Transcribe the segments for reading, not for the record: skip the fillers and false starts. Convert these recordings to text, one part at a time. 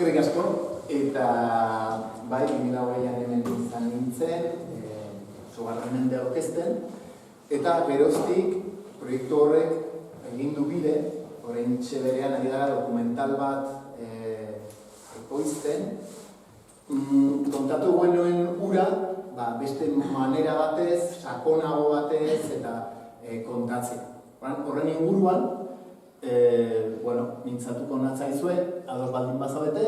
Eskerrik asko, eta bai, 2020an hemen izan nintzen, sogarren mende aurkezten, eta geroztik proiektu horrek egin du bide, oraintxe berean ari gara dokumental bat ekoizten, kontatu genuen ura, beste manera batez, sakonago batez, eta kontatzea. Horren inguruan, mintzatuko natzaizue, ados baldin bazabete,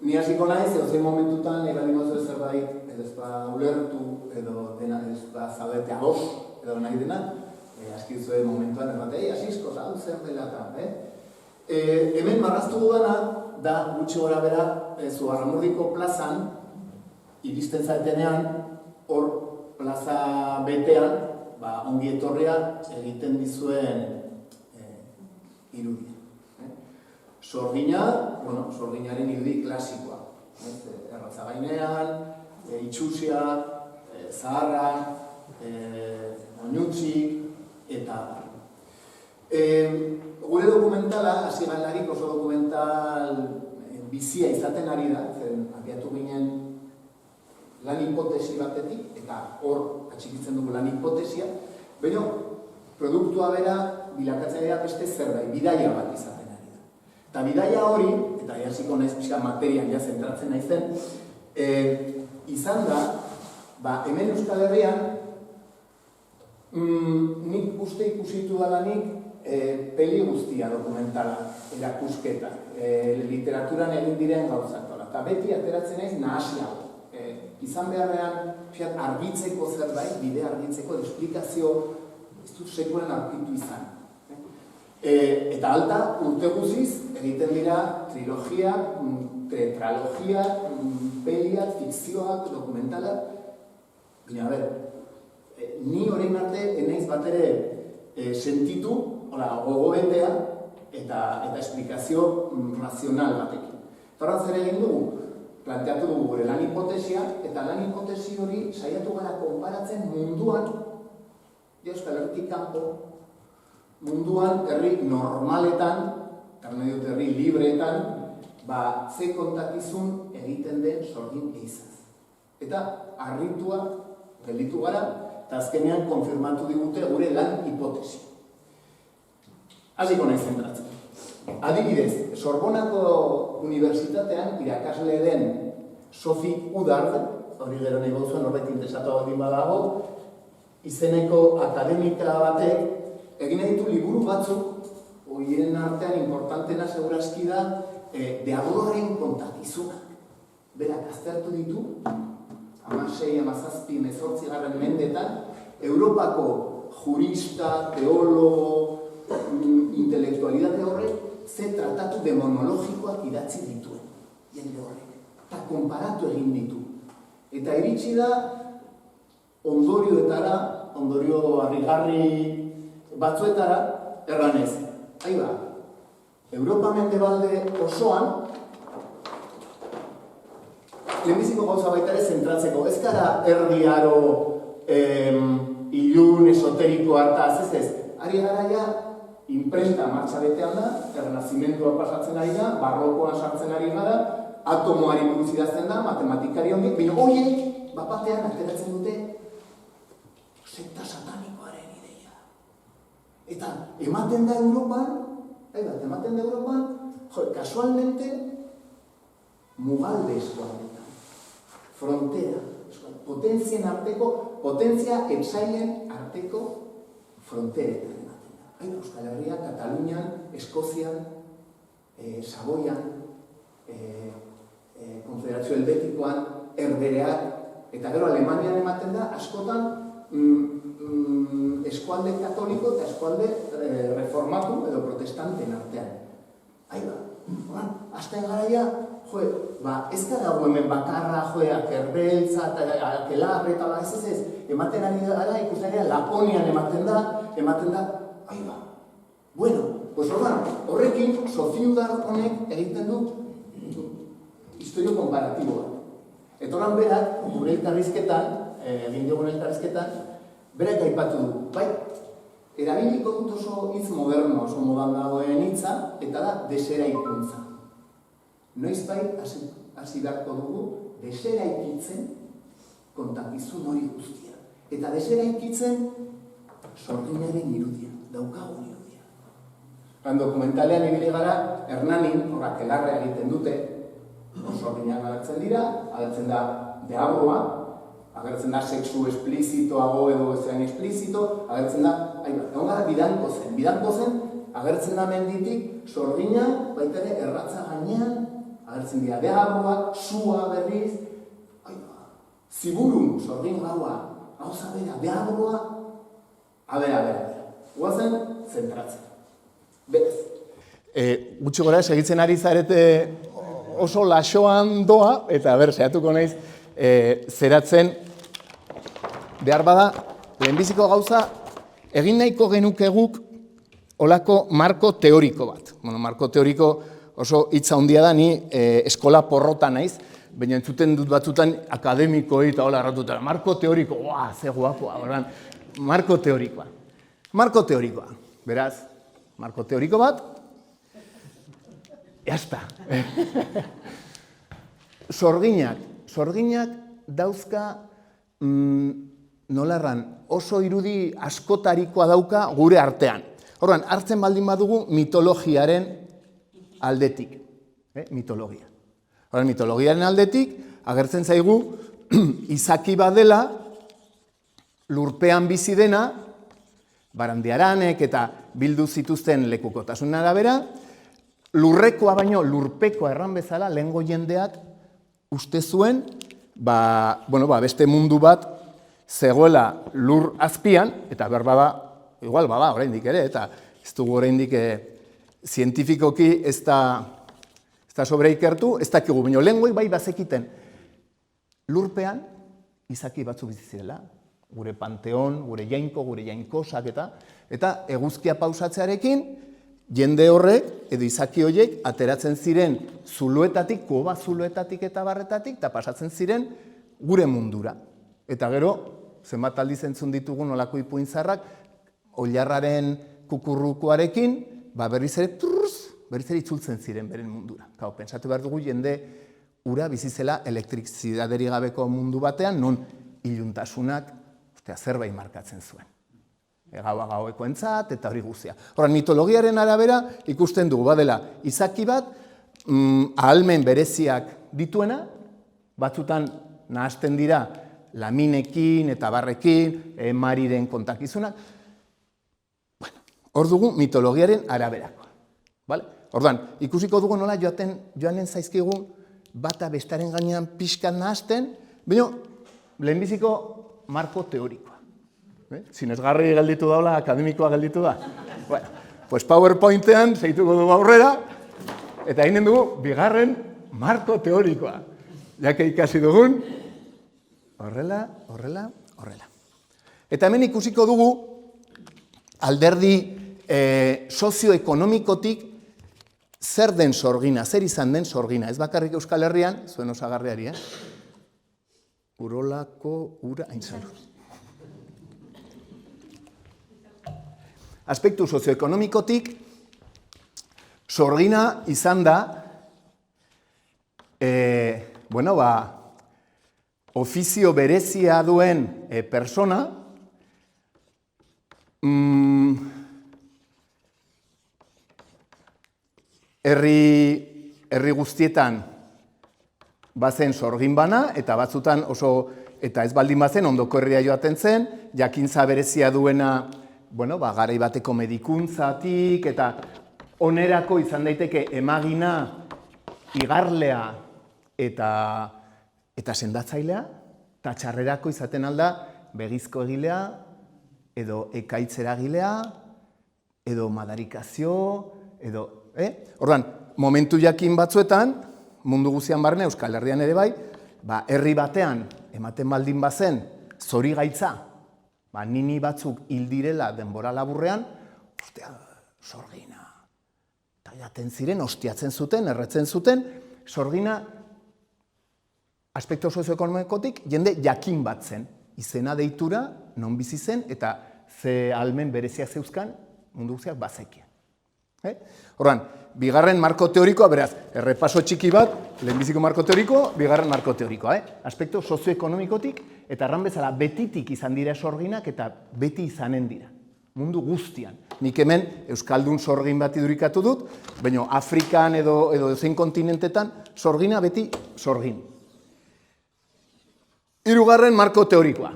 ni hasiko naiz, edozein momentutan, baldin bazue zerbait, edo ez ulertu, edo dena ez zabete ados, edo nahi dena, askizue momentuan erbatei, asizko, hau zer dela eta. Hemen marraztu dudana, da gutxi gora bera, Zugarramurdiko plazan, iristen zaetenean, hor plaza betean, ongi etorria egiten dizuen irudia. Sorgina, sorginaren irudi klasikoa. Erratza gainean, itxusia, zaharra, oinutzik, eta gure dokumentala, hasi galarik oso dokumental bizia izaten ari da, zen abiatu ginen lan hipotesi batetik, eta hor atxikitzen dugu lan hipotesia, baina produktua bera bilakatzen dira beste zerbait, bidaia bat izaten ari da. Eta bidaia hori, eta jasiko naiz pixka materian zentratzen naizen, izan da, hemen Euskal Herrian, nik uste ikusitu dalanik peli guztia dokumentala, erakusketa, literaturan egin diren gauzak. Eta beti ateratzen naiz nahasiago. Izan beharrean, argitzeko zerbait, bide argitzeko, esplikazio, ez dut sekulen aurkitu izan. Eta alta, urte guziz, egiten dira trilogiak, tetralogiak, peliak, fikzioak, dokumentalak. Baina, ni orain arte enaiz bat ere sentitu, gogo bendea, eta esplikazio razional batekin. Eta zer egin dugu? Planteatu dugu gure lan hipotesia, eta lan hipotesi hori saiatu gara konparatzen munduan, Euskal Herritik kanpo, munduan herri normaletan, herri libreetan, ze kontakizun egiten den sorgin eizaz. Eta harritua gelditu gara, eta azkenean konfirmatu digute gure lan hipotesi. Hasiko nahi zentratzen. Adibidez, Sorbonako Unibertsitatean irakasle den Sofi Udard, hori gero nahi gauzuen horret interesatu baldin badago, izeneko akademika batek egin ditu liburu batzuk, horien artean importantena segurazki da, Deabloren kontakizunak. Berak aztertu ditu, 16, 17, 18 mendetan, Europako jurista, teologo, intelektualidade horrek, ze tratatu demonologikoak idatzi dituen, jende horrek, eta konparatu egin ditu. Eta iritsi da, ondorioetara, ondorio harrigarri batzuetara, erranez. Europa mendebalde osoan, lehenbiziko gauza baita ere zentratzeko. Ez gara erdi aro ilun esoterikoa eta ez. Ari garaia, imprenta martxa betean da, errenazimendua pasatzen ari da, barrokoan sartzen ari gara, atomoari buruz idazten da, matematikari hondik, baina horiek, bapatean ateratzen dute, sekta satanikoaren ideia. Eta ematen da Europan, kasualmente, mugalde eskualdetan, frontera, potentzien arteko, potentzia etsailen arteko fronteretan. Euskal Herria, Katalunian, Eskozian, Saboian, Konfederazio Helvetikoan, Herbereak, eta gero Alemanian ematen da, askotan eskualde katoliko eta eskualde reformatu edo protestanten artean. Azten garaia, ez gara hemen bakarra, akerbeltza, akelarre eta ez, ematen ari gara, ikusten Laponian ematen da, Bueno, horrekin, Sofi Udard honek egiten du historio komparatiboa. Eta horan berak, gure elkarrizketan, egin diogun elkarrizketan, berak aipatu du. Erabiliko dut oso hitz moderno, oso modan dagoen hitza, eta da deseraikuntza. Noizbait hasi beharko dugu deseraikitzen kontakizun hori guztia. Eta deseraikitzen sorginaren irudia, daukagun irudia. Dokumentalean ibili gara, Hernanin, akelarrea egiten dute, sorginak agertzen dira, agertzen da deagroa, agertzen da sexu esplizitoago edo ezean esplizito, agertzen da, egon gara bidanko zen, agertzen da menditik, sorgina, baita ere erratza gainean, agertzen dira deagroak, sua berriz, ziburun, sorgin gaua, gauza bera, deagroa, guazen, zentratzen. Berez. Gutxi gora segitzen ari zarete oso lasoan doa, eta saiatuko naiz zeratzen behar bada, lehenbiziko gauza, egin nahiko genuke guk olako marko teoriko bat. Marko teoriko oso hitza handia da, ni eskola porrota naiz, baina entzuten dut batzutan akademikoi eta hola erratutara. Marko teoriko, ze guapoa, marko teorikoa. Marko teorikoa, beraz, marko teoriko bat, jazta. Sorginak dauzka, nolarran, oso irudi askotarikoa dauka gure artean. Horren, hartzen baldin badugu mitologiaren aldetik. Mitologia. Horren, mitologiaren aldetik, agertzen zaigu, izaki badela, lurpean bizi dena, Barandiaranek eta bildu zituzten lekukotasun arabera, lurrekoa baino lurpekoa erran bezala, lehengo jendeak uste zuen, beste mundu bat zegoela lur azpian, eta berbada, igual bada oraindik ere, eta ez dugu oraindik zientifikoki ez da sobre ikertu, ez dakigu, baino lehengoik bai bazekiten lurpean izaki batzu bizi zirela, gure panteon, gure jainko, gure jainkosak eta eguzkia pausatzearekin, jende horrek, edo izaki horiek, ateratzen ziren zuluetatik, koba zuluetatik eta barretatik, eta pasatzen ziren gure mundura. Eta gero, zenbat aldiz entzun ditugun olako ipuinzarrak, oilarraren kukurrukoarekin, berriz ere itzultzen ziren beren mundura. Pentsatu behar dugu jende ura bizizela elektrizidaderi gabeko mundu batean, non iluntasunak zerbait markatzen zuen. Gaua gaueko entzat, eta hori guztia. Horren, mitologiaren arabera ikusten dugu, badela, izaki bat, ahalmen bereziak dituena, batzutan nahasten dira laminekin eta barrekin, mariren kontakizunak. Hor dugu mitologiaren araberakoa. Ordan, ikusiko dugu nola joanen zaizkigu bata bestaren gainean pixkan nahasten, baina lehenbiziko marko teorikoa. Sinesgarri gelditu daula, akademikoa gelditu da. Pues PowerPointean segituko dugu aurrera, eta hainen dugu bigarren marko teorikoa. Jake ikasi dugun, horrela. Eta hemen ikusiko dugu alderdi sozioekonomikotik zer den sorgina, zer izan den sorgina. Ez bakarrik Euskal Herrian, zuen osagarriari, Urolako ura aintzaluz. Aspektu sozioekonomikotik, sorgina izan da, ofizio berezia duen persona, herri guztietan bazen sorgin bana, eta batzutan oso, eta ez baldin bazen, ondoko herria joaten zen, jakintza berezia duena, garai bateko medikuntzatik, eta onerako izan daiteke emagina, igarlea eta sendatzailea, eta txarrerako izaten alda begizko egilea, edo ekaitzeragilea, edo madarikazio, edo, Orduan, momentu jakin batzuetan, mundu guztian barne, Euskal Herrian ere bai, herri batean, ematen baldin bazen, zori gaitza, nini batzuk hil direla denbora laburrean, sorgina. Eta jaten ziren, ostiatzen zuten, erretzen zuten, sorgina, aspektu sozioekonomikotik, jende jakin bat zen. Izena deitura, non bizi zen, eta ze almen berezia zeuzkan, mundu guztiak bazekien. Horran, bigarren marko teorikoa, beraz, errepaso txiki bat, lehenbiziko marko teorikoa, bigarren marko teorikoa, aspektu sozioekonomikotik, eta erran bezala betitik izan dira sorginak eta beti izanen dira. Mundu guztian. Nik hemen Euskaldun sorgin bat idurikatu dut, baina Afrikan edo zein kontinentetan sorgina beti sorgin. Hirugarren marko teorikoa.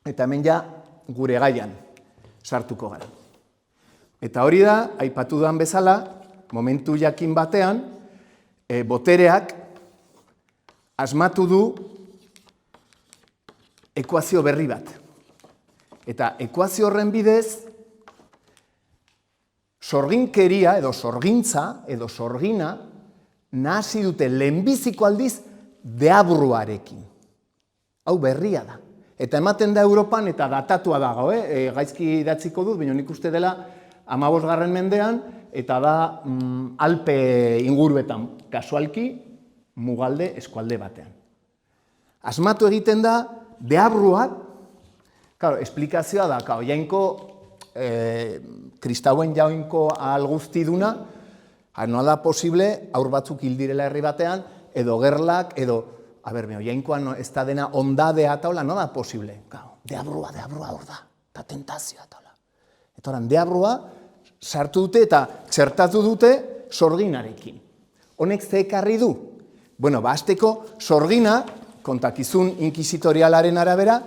Eta hemen ja gure gaian sartuko gara. Eta hori da, aipatu dudan bezala, momentu jakin batean, botereak asmatu du ekuazio berri bat. Eta ekuazio horren bidez, sorginkeria edo sorgintza edo sorgina nahasi dute lehenbiziko aldiz deabruarekin. Hau berria da. Eta ematen da Europan eta datatua dago, gaizki idatziko dut, baina nik uste dela 15. mendean, eta da Alpe inguruetan kasualki mugalde eskualde batean. Asmatu egiten da deabruak. Claro, esplikazioa da, jainko, kristauen jainko ahal guztiduna, nola da posible, aur batzuk hildirela herri batean, edo gerlak, edo, jainkoan ez da dena ondadea eta hola, nola da posible? Deabrua hor da, eta tentazioa eta hola. Eta horan, deabrua sartu dute eta txertatu dute sorginarekin. Honek ze ekarri du? Bueno, hasteko sorgina, kontakizun inquisitorialaren arabera,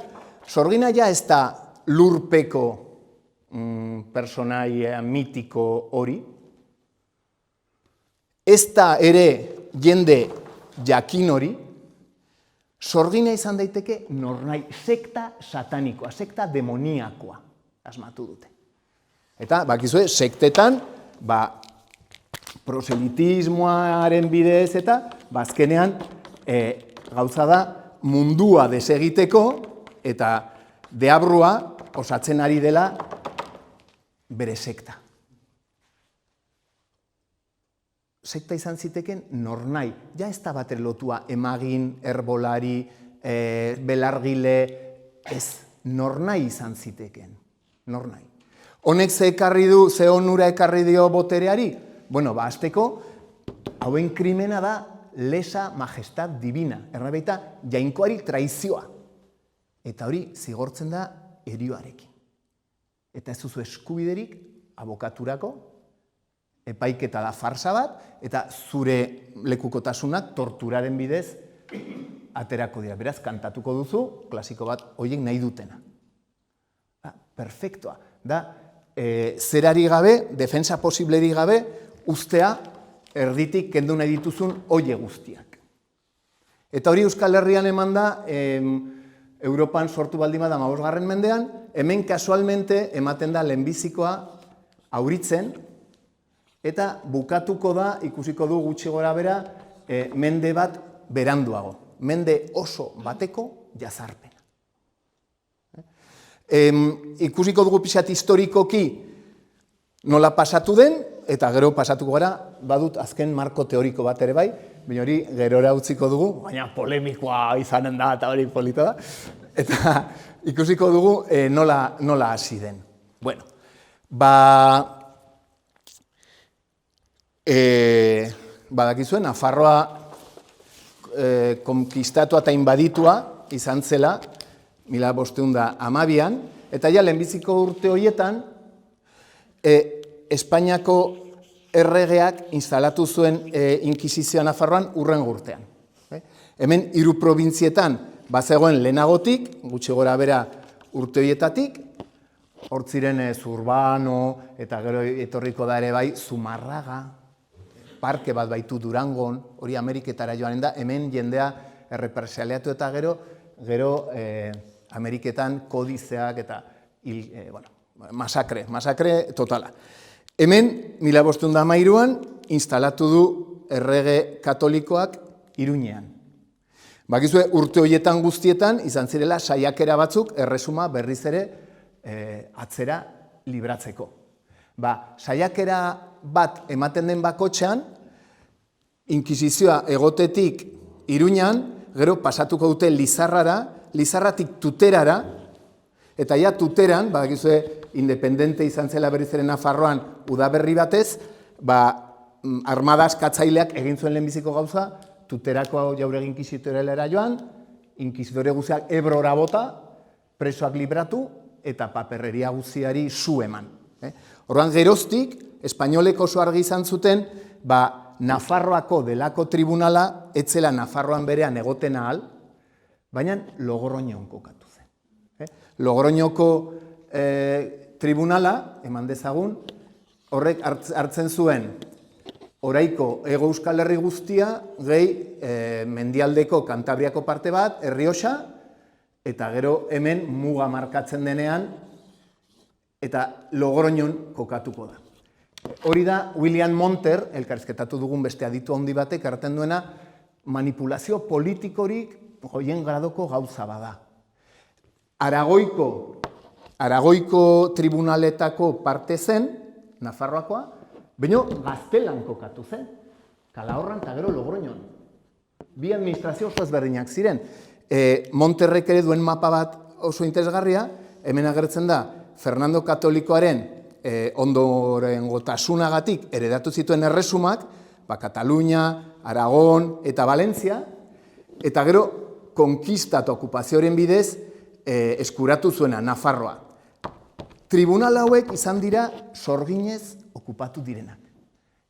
sorgina ja ez da lurpeko personaia mitiko hori, ez da ere jende jakin hori, sorgina izan daiteke nornai sekta satanikoa, sekta demoniakoa asmatu dute. Eta, bakizue, sektetan, proselitismoaren bidez eta, azkenean, gauza da mundua desegiteko, eta deabrua osatzen ari dela bere sekta. Sekta izan ziteken nornai. Ja ez da bater lotua emagin, herbolari, belargile, ez nornai izan ziteken. Nornai. Honek ze onura ekarri dio botereari? Bueno, hasteko, hauen krimena da lesa majestad divina. Errabeita, jainkoari traizioa. Eta hori zigortzen da erioarekin. Eta ez duzu eskubiderik abokaturako, epaiketa da farsa bat, eta zure lekukotasunak torturaren bidez aterako dira. Beraz, kantatuko duzu, klasiko bat horiek nahi dutena. Perfektoa. Da, zerari gabe, defensa posibleri gabe, ustea erditik kendu nahi dituzun hoie guztiak. Eta hori Euskal Herrian eman da, Europan sortu baldin bada 15. mendean, hemen kasualmente ematen da lehenbizikoa auritzen, eta bukatuko da, ikusiko du gutxi gora bera, mende bat beranduago. Mende oso bateko jazarpena. Ikusiko dugu pixat historikoki nola pasatu den, eta gero pasatuko gara, badut azken marko teoriko bat ere bai, baina hori gerora utziko dugu, baina polemikoa izanen da eta hori polita da, eta ikusiko dugu nola hasi den. Bueno, badakizuen, Nafarroa konkistatua eta inbaditua izan zela, 1512an, eta ja lehenbiziko urte horietan, Espainiako erregeak instalatu zuen inkisizioa Nafarroan hurrengo urtean. Hemen 3 probintzietan bazegoen lehenagotik, gutxi gora bera urte horietatik, hortziren Zurbano eta gero etorriko da ere bai Zumarraga, parke bat baitu Durangon, hori Ameriketara joanen da, hemen jendea errepresaliatu eta gero Ameriketan kodizeak eta masakre totala. Hemen, 1513an, instalatu du errege katolikoak Iruñean. Bakizue, urte horietan guztietan, izan zirela saiakera batzuk erresuma berriz ere atzera libratzeko. Saiakera bat ematen den bakotxean, inkisizioa egotetik Iruñan, gero pasatuko dute Lizarrara, Lizarratik Tuterara, eta ja Tuteran, bakizue, independente izan zela berriz ere Nafarroan udaberri batez, armada askatzaileak egin zuen lehenbiziko gauza, tuterako jauregi inkisitorelera joan, inkisitore guztiak Ebrora bota, presoak libratu eta paperreria guztiari zu eman. Orduan geroztik, espainolek oso argi izan zuten, Nafarroako delako tribunala, etzela Nafarroan berean egoten ahal, baina Logroñon kokatu zen. Logroñoko tribunala, eman dezagun, horrek hartzen zuen oraiko Hego Euskal Herri guztia, gehi mendialdeko Kantabriako parte bat, Errioxa, eta gero hemen muga markatzen denean, eta Logroñon kokatuko da. Hori da William Monter, elkarrizketatu dugun beste aditu handi batek, hartzen duena manipulazio politikorik hoien gradoko gauza bada. Aragoiko tribunaletako parte zen, Nafarroakoa, baina Gaztelan kokatu zen, Kalahorran eta gero Logroñon. Bi administrazio oso ezberdinak ziren. Monterrek ere duen mapa bat oso interesgarria, hemen agertzen da Fernando Katolikoaren ondorengotasunagatik heredatu zituen erresumak, Katalunia, Aragon eta Valentzia, eta gero konkista eta okupazioaren bidez eskuratu zuena Nafarroa. Tribunal hauek izan dira sorginez okupatu direnak.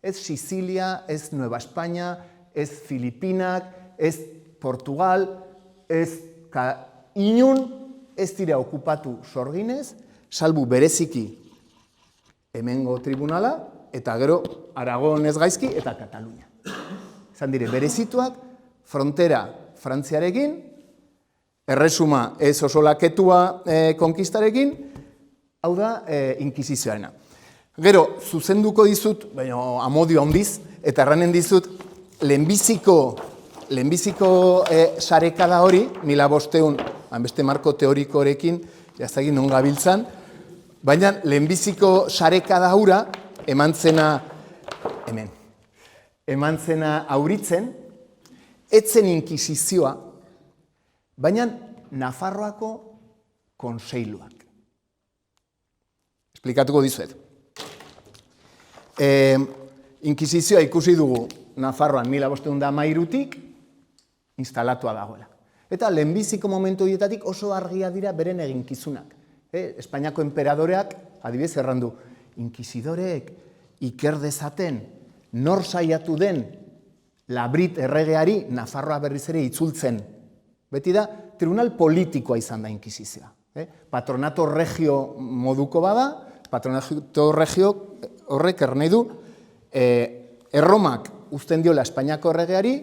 Ez Sicilia, ez Nueva España, ez Filipinak, ez Portugal, ez inun ez dira okupatu sorginez, salbu bereziki hemengo tribunala, eta gero Aragon ez gaizki eta Katalunia. Izan dire, berezituak, frontera Frantziarekin, erresuma ez oso laketua konkistarekin, hau da inkisizioarena. Gero, zuzenduko dizut, baina amodio handiz, eta erranen dizut, lehenbiziko sarekada hori, 1500, beste marko teorikorekin, jaztagin non gabiltzan, baina lehenbiziko sarekada hura eman zena auritzen, etzen inkisizioa, baina Nafarroako konseiluak. Esplikatuko dizuet. Inkisizioa ikusi dugu Nafarroan 1513-tik instalatua dagoela. Eta lehenbiziko momentu horietatik oso argia dira beren eginkizunak. Espainiako enperadoreak, adibidez errandu, inkisidoreek iker dezaten nor saiatu den Labrit erregeari Nafarroa berriz ere itzultzen. Beti da, tribunal politikoa izan da inkisizioa. Patronato regio moduko bada, patronato regio horrek ernei du, Erromak uzten diola Espainiako erregeari,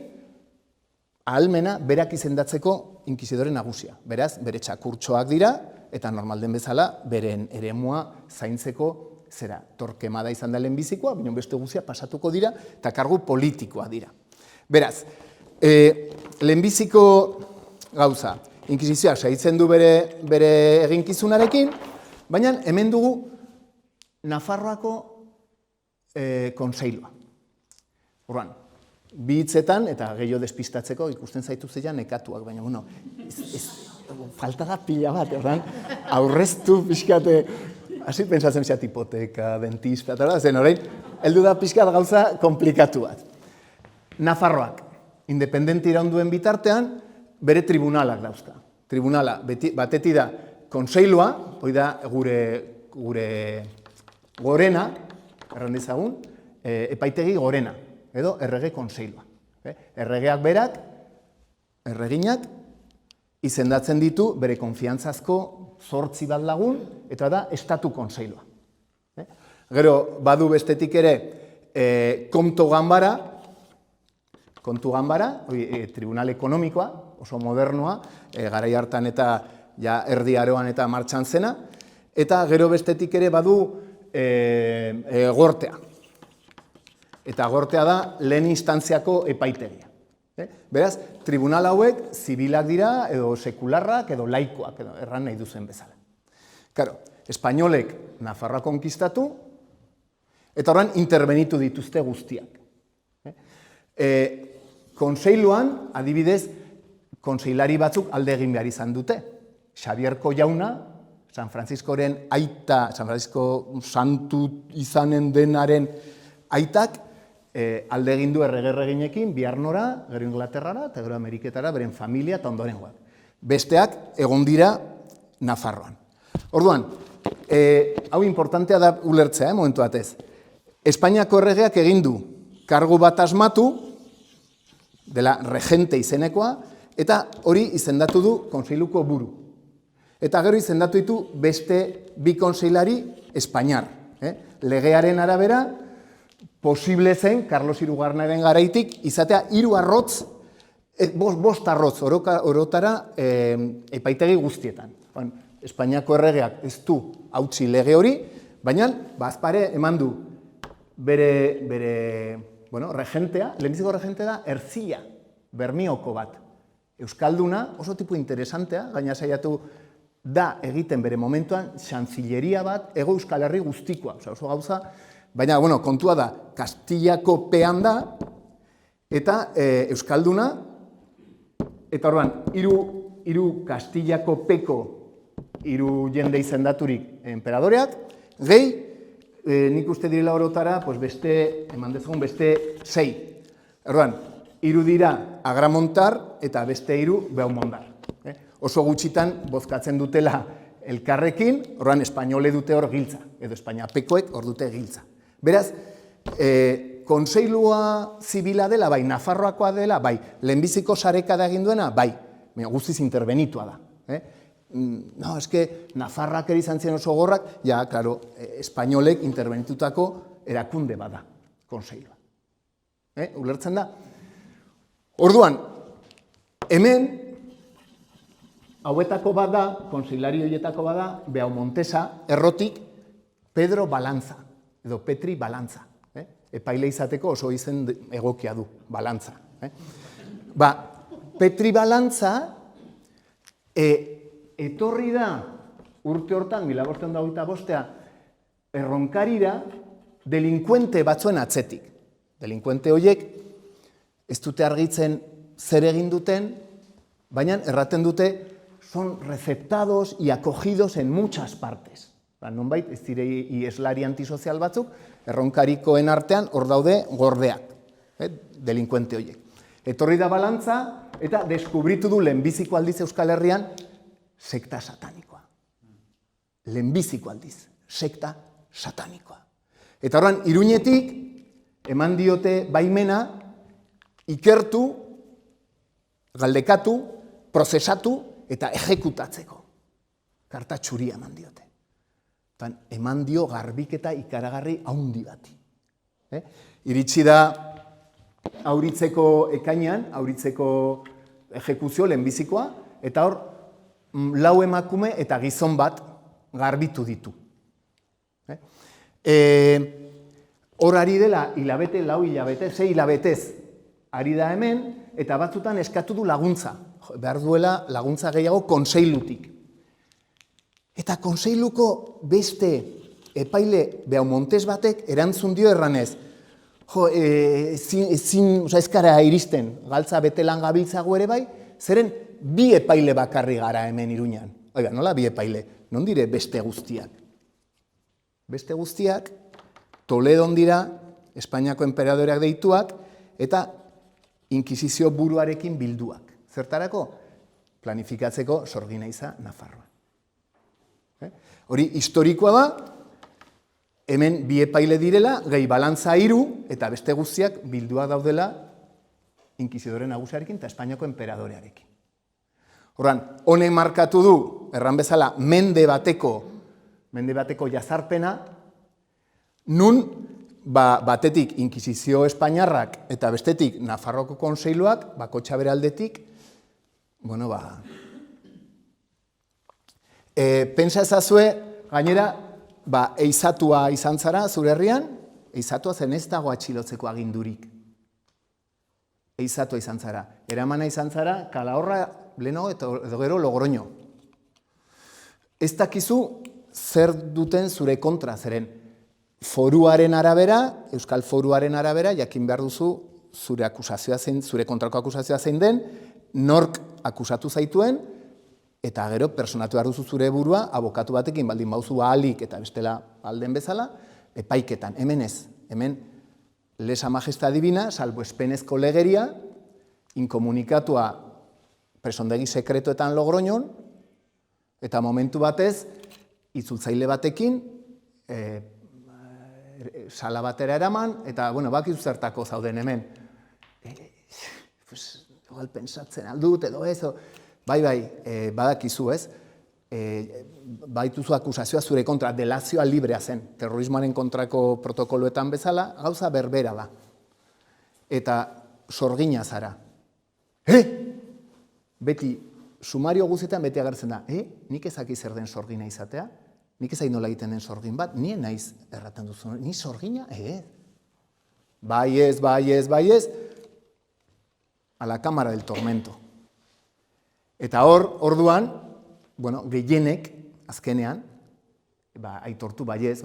ahalmena berak izendatzeko inkisidore nagusia. Beraz, bere txakurtxoak dira, eta normalden bezala, beren eremua zaintzeko zera. Torkemada izan da lehenbizikoa, baina beste guztia pasatuko dira, eta kargu politikoa dira. Beraz, lehenbiziko gauza, inkisizioa saitzen du bere eginkizunarekin, baina hemen dugu Nafarroako konseilua. Orduan, bi hitzetan, eta gehiago despistatzeko, ikusten zaitu zeian nekatuak, baina, bueno, falta da pila bat, aurreztu pixkate, hasi pentsatzen zait hipoteka, dentista, eta zen orain, heldu da pixkat gauza komplikatu bat. Nafarroak, independente iraunduen bitartean, bere tribunalak dauzka. Tribunala, batetik da, konseilua, hori da gure gorena, errandizagun, epaitegi gorena, edo errege konseilua. Erregeak berak, erreginak, izendatzen ditu bere konfiantzazko 8 bat lagun, eta da estatu konseilua. Gero, badu bestetik ere, kontu ganbara, tribunal ekonomikoa, oso modernoa, garai hartan eta erdi aroan eta martxan zena, eta gero bestetik ere badu gortea. Eta gortea da lehen instantziako epaitegia. Beraz, tribunal hauek zibilak dira, edo sekularrak, edo laikoak, edo erran nahi duzen bezala. Karo, espainolek Nafarroa konkistatu, eta horren intervenitu dituzte guztiak. Konseiluan, adibidez, konseilari batzuk alde egin behar izan dute. Xabierko jauna, San Franciscoren aita, San Francisco santu izanen denaren aitak, alde egin du erreginekin, bihar nora, gero Inglaterrara, eta gero Ameriketara, beren familia eta ondorengoak. Besteak egon dira Nafarroan. Orduan, hau importantea da ulertzea, momentu batez. Espainiako erregeak egin du kargu bat asmatu, dela regente izenekoa, eta hori izendatu du konseiluko buru. Eta gero izendatu ditu beste bi konseilari Espainiar. Legearen arabera, posible zen, Carlos Hirugarrenaren garaitik, izatea 3 arrotz, 5 arrotz orotara epaitegi guztietan. Espainiako erregeak ez du hautsi lege hori, baina bazpare eman du bere regentea, lehenbiziko regentea da Erzilla, Bermioko bat. Euskalduna oso tipu interesantea, gaina saiatu da egiten bere momentuan xantzilleria bat Hego Euskal Herri guztikoa, oso gauza, baina kontua da, Kastillako pean da, eta Euskalduna, eta orduan, 3 Kastillako peko 3 jende izendaturik enperadoreak, gehi, nik uste direla orotara, eman dezagun beste 6. Orduan, 3 dira Agramontar eta beste 3 Beaumondar. Oso gutxitan bozkatzen dutela elkarrekin, orduan espainole dute hor giltza, edo espainiapekoek hor dute giltza. Beraz, konseilua zibila dela, bai, Nafarroakoa dela, bai, lehenbiziko sareka da egin duena, bai, guztiz interbenitua da. No, eske, Nafarrak ere izan ziren oso gorrak, ja, klaro, espainolek interbenitutako erakunde bada, konseilua. Ulertzen da? Orduan, hemen, hauetako bada, konseilari horietako bada, Beaumontesa, errotik, Pedro Balantza, edo Petri Balantza. Epaile izateko oso izen egokia du, Balantza. Petri Balantza, etorri da urte hortan, 1525, erronkarira, delinkuente batzuen atzetik. Delinkuente horiek ez dute argitzen zer egin duten, baina erraten dute son receptados y acogidos en muchas partes. Nonbait, ez dire ieslari antisozial batzuk, erronkarikoen artean hor daude gordeak, delinkuente horiek. Etorri da Balantza eta deskubritu du lehenbiziko aldiz Euskal Herrian sekta satanikoa. Lehenbiziko aldiz, sekta satanikoa. Eta horren, Iruñetik eman diote baimena ikertu, galdekatu, prozesatu eta ejekutatzeko. Karta txuria eman diote. Eman dio garbiketa ikaragarri haundi bati. Iritsi da auritzeko ekainean, auritzeko ejekuzio lehenbizikoa, eta hor, 4 emakume eta gizon bat garbitu ditu. Hor ari dela, 4 hilabete, 6 hilabetez ari da hemen, eta batzutan eskatu du laguntza. Behar duela laguntza gehiago konseilutik. Eta konseiluko beste epaile Beaumontes batek erantzun dio erranez. Ez gara iristen, galtza betelan gabiltzago ere bai, zeren 2 epaile bakarri gara hemen Iruñan. Oiga, nola 2 epaile? Non dire beste guztiak? Beste guztiak, Toledon dira, Espainiako enperadoreak deituak, eta inkisizio buruarekin bilduak. Zertarako? Planifikatzeko Sorgineiza Nafarroa. Hori historikoa da, hemen 2 epaile direla, gehi Balantza 3, eta beste guztiak bilduak daudela inkisidoren nagusiarekin eta Espainiako enperadorearekin. Horran, honek markatu du, erran bezala, mende bateko jazarpena, nun batetik inkisizio espainiarrak eta bestetik Nafarroko konseiluak, bakotxa bere aldetik, pentsa ezazue, gainera, eizatua izan zara, zure herrian, eizatua zen ez dago atxilotzeko agindurik. Eizatua izan zara. Eramana izan zara, Kalahorra, Leno edo gero Logroño. Ez dakizu zer duten zure kontra, zeren foruaren arabera, Euskal Foruaren arabera, jakin behar duzu zure akusazioa zein, zure kontrako akusazioa zein den, nork akusatu zaituen, Eta gero, personatu behar duzu zure burua, abokatu batekin baldin bauzu ahalik eta bestela alden bezala, epaiketan. Hemen ez, hemen lesa majestad divina, salbuespenezko legeria, inkomunikatua presondegi sekretoetan Logroñon, eta momentu batez, itzultzaile batekin, sala batera eraman, eta, bakizu zertako zauden hemen. Igual pensatzen aldut edo ez, bai, badakizu ez, baituzu akusazioa zure kontra, delazioa librea zen, terrorismoaren kontrako protokoloetan bezala, gauza berbera da. Eta sorgina zara. Beti, sumario guztietan beti agertzen da, nik ezaki zer den sorgina izatea, nik ezai nola egiten den sorgin bat, nien naiz erraten duzu, ni sorgina, bai ez, a la cámara del tormento. Eta orduan, gehienek, azkenean, aitortu baiez,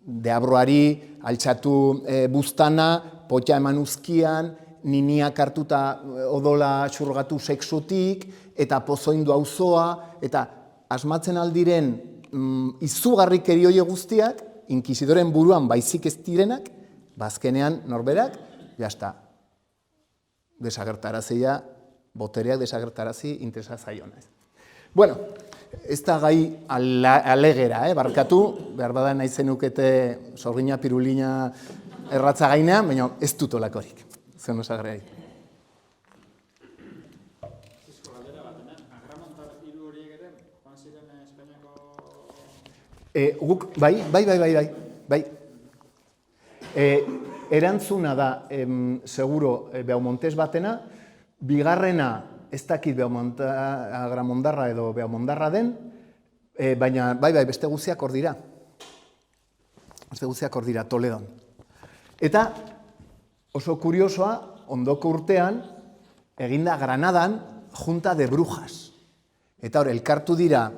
deabroari altxatu buztana, potxa eman uzkian, niniak hartuta odola xurgatu sexutik, eta pozoindu auzoa, eta asmatzen aldiren izugarrikeri hori guztiak, inkizidoren buruan baizik ez direnak, azkenean norberak, jazta, desagertarazia, botereak desagertarazi interesa zaiona. Bueno, ez da gai alegera, barkatu, behar bada nahi zenukete sorgina pirulina erratza gainean, baina ez dut olakorik, zen osagrei. Guk, bai. Erantzuna da, seguro, Beaumontes batena, bigarrena, ez dakit Agramondarra edo Beaumondarra den, baina, beste guztiak hor dira. Beste guztiak hor dira, Toledon. Eta, oso kuriosoa, ondoko urtean, eginda Granadan, Junta de Brujas. Eta hor, elkartu dira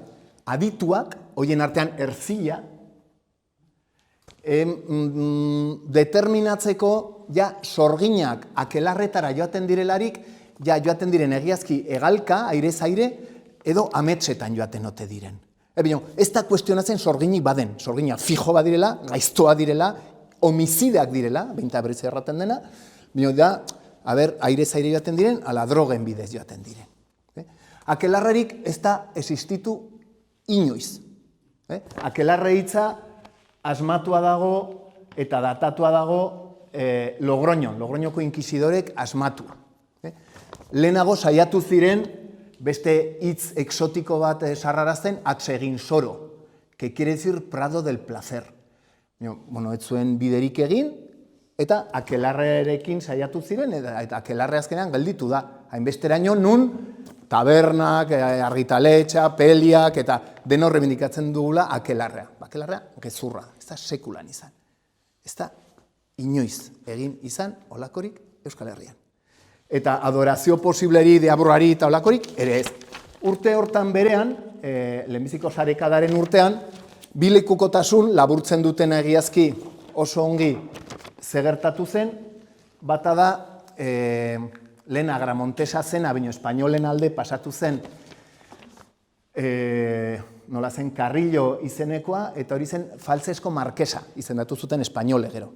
adituak, hoien artean erzila, determinatzeko sorginak akelarretara joaten direlarik, joaten diren egiazki egalka, airez-aire, edo ametsetan joaten ote diren. Ez da kuestionatzen sorginik baden, sorginak fijo badirela, gaiztoa direla, homizideak direla, beinta berriz erraten dena, airez-aire joaten diren, ala drogen bidez joaten diren. Akelarrerik ez da existitu inoiz. Akelarre hitza asmatua dago eta datatua dago Logroñoko inkisidorek asmatua. Lehenago saiatu ziren beste hitz exotiko bat sarrarazten atsegin soro, que quiere decir prado del placer. Ez zuen biderik egin, eta akelarrerekin saiatu ziren, eta akelarre azkenean gelditu da. Hainbesteraino nun tabernak, argitaletxa, peliak, eta denor rebindikatzen dugula akelarrea. Akelarrea gezurra, ez da sekulan izan. Ez da inoiz egin izan olakorik Euskal Herrian. Eta adorazio posibleri, deabroari eta olakorik, ere ez. Urte hortan berean, lehenbiziko sarekadaren urtean, bilekukotasun laburtzen duten egiazki oso ongi zegertatu zen, bata da, lehen Agramontesa zena, baina espainolen alde pasatu zen, nola zen, Carrillo izenekoa, eta hori zen Faltzesko Markesa izendatu zuten espainole gero.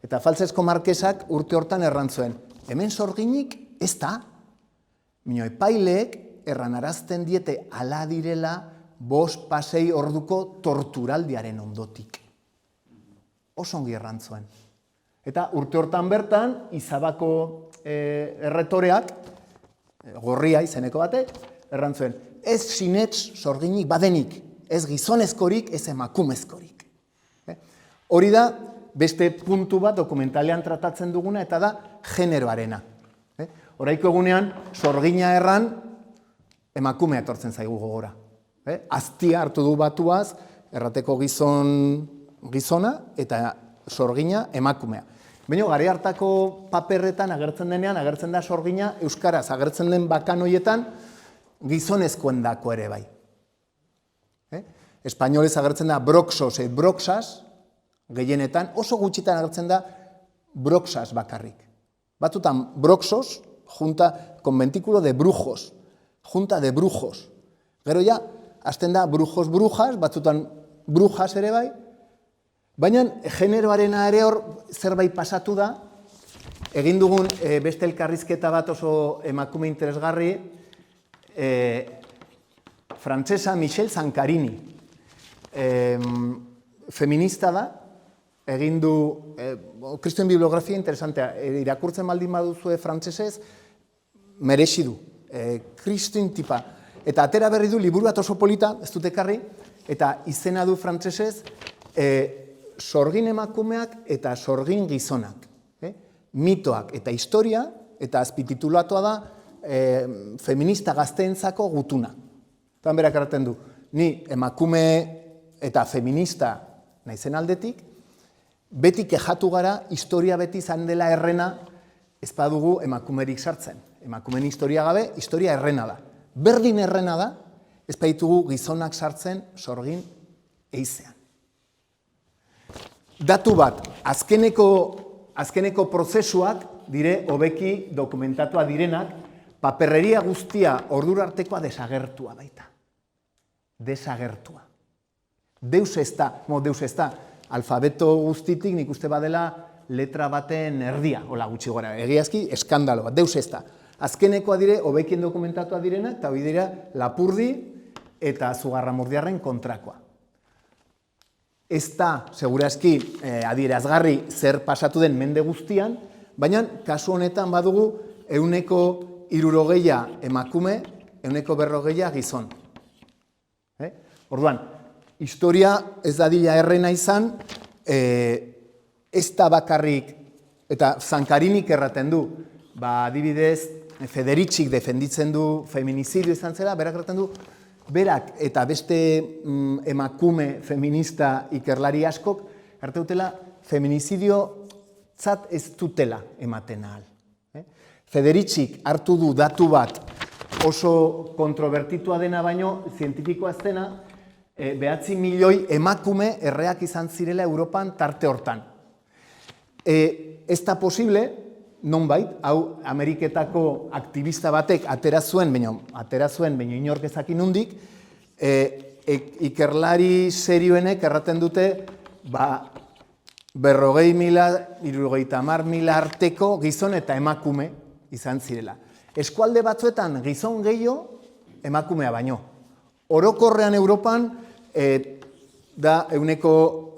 Eta Faltzesko Markesak urte hortan errantzuen, hemen sorginik ez da, baina epaileek erranarazten diete ala direla 5-6 orduko torturaldiaren ondotik. Oso ongi errantzuen. Eta urte hortan bertan, Izabako erretoreak, Gorria izeneko batek, errantzuen, ez sinets sorginik badenik, ez gizonezkorik, ez emakumezkorik. Hori da, beste puntu bat dokumentalean tratatzen duguna, eta da generoarena. Horaiko egunean, sorgina erran, emakumea etortzen zaigu gogora. Aztia hartu du batuaz, errateko gizona, eta sorgina emakumea. Baina, gare hartako paperretan agertzen denean, agertzen da sorgina, euskaraz agertzen den bakanoietan, gizonezkoen dako ere bai. Espainolez agertzen da broxos, broxas, gehienetan, oso gutxitan agertzen da broxas bakarrik. Batutan broxos, junta, conventículo de brujos, junta de brujos. Gero ja, hasten da brujos brujas, batzutan brujas ere bai, baina generoarena ere hor zerbait pasatu da, egin dugun beste elkarrizketa bat oso emakume interesgarri, frantsesa Michelle Zancarini, feminista da, egin du, kristuen bibliografia interesantea, irakurtzen baldin baduzue frantsesez, merexi du, kristuen tipa. Eta atera berri du liburu bat oso polita, ez dut ekarri, eta izena du frantsesez, sorgin emakumeak eta sorgin gizonak. Mitoak eta historia, eta azpititulatua da, feminista gazteentzako gutuna. Eta berak erraten du, ni emakume eta feminista naizen aldetik, beti kexatu gara, historia beti izan dela errena, ez badugu emakumerik sartzen. Emakumeen historia gabe, historia errena da. Berdin errena da, ez baitugu gizonak sartzen sorgin eizean. Datu bat, azkeneko prozesuak dire hobeki dokumentatua direnak, paperreria guztia ordura artekoa desagertua baita. Desagertua. Deus ez da, alfabeto guztitik nik uste badela letra baten erdia, hola gutxi gora, egiazki eskandalo bat, deus ez da. Azkenekoa dire, hobekien dokumentatua direnak, eta hori dira Lapurdi eta Zugarramurdiarren kontrakoa. Ez da, segurazki, adierazgarri zer pasatu den mende guztian, baina kasu honetan badugu 160 emakume, 140 gizon. Orduan, historia ez dadila errena izan, ez da bakarrik, eta Zankarinik erraten du, adibidez, Federicik defenditzen du feminizidio izan zela, berak erraten du, berak eta beste emakume feminista ikerlari askok, erraten dutela, feminizidio zat ez dutela ematen ahal. Federicik hartu du datu bat oso kontrobertitua dena baino, zientifikoa ez dena, 9 milioi emakume erreak izan zirela Europan tarte hortan. Ez da posible, nonbait, hau Ameriketako aktivista batek atera zuen, baina inork ezakin nondik, ikerlari serioenek erraten dute, 50.000 arteko gizon eta emakume izan zirela. Eskualde batzuetan gizon gehiago emakumea baino. Orokorrean Europan, da 160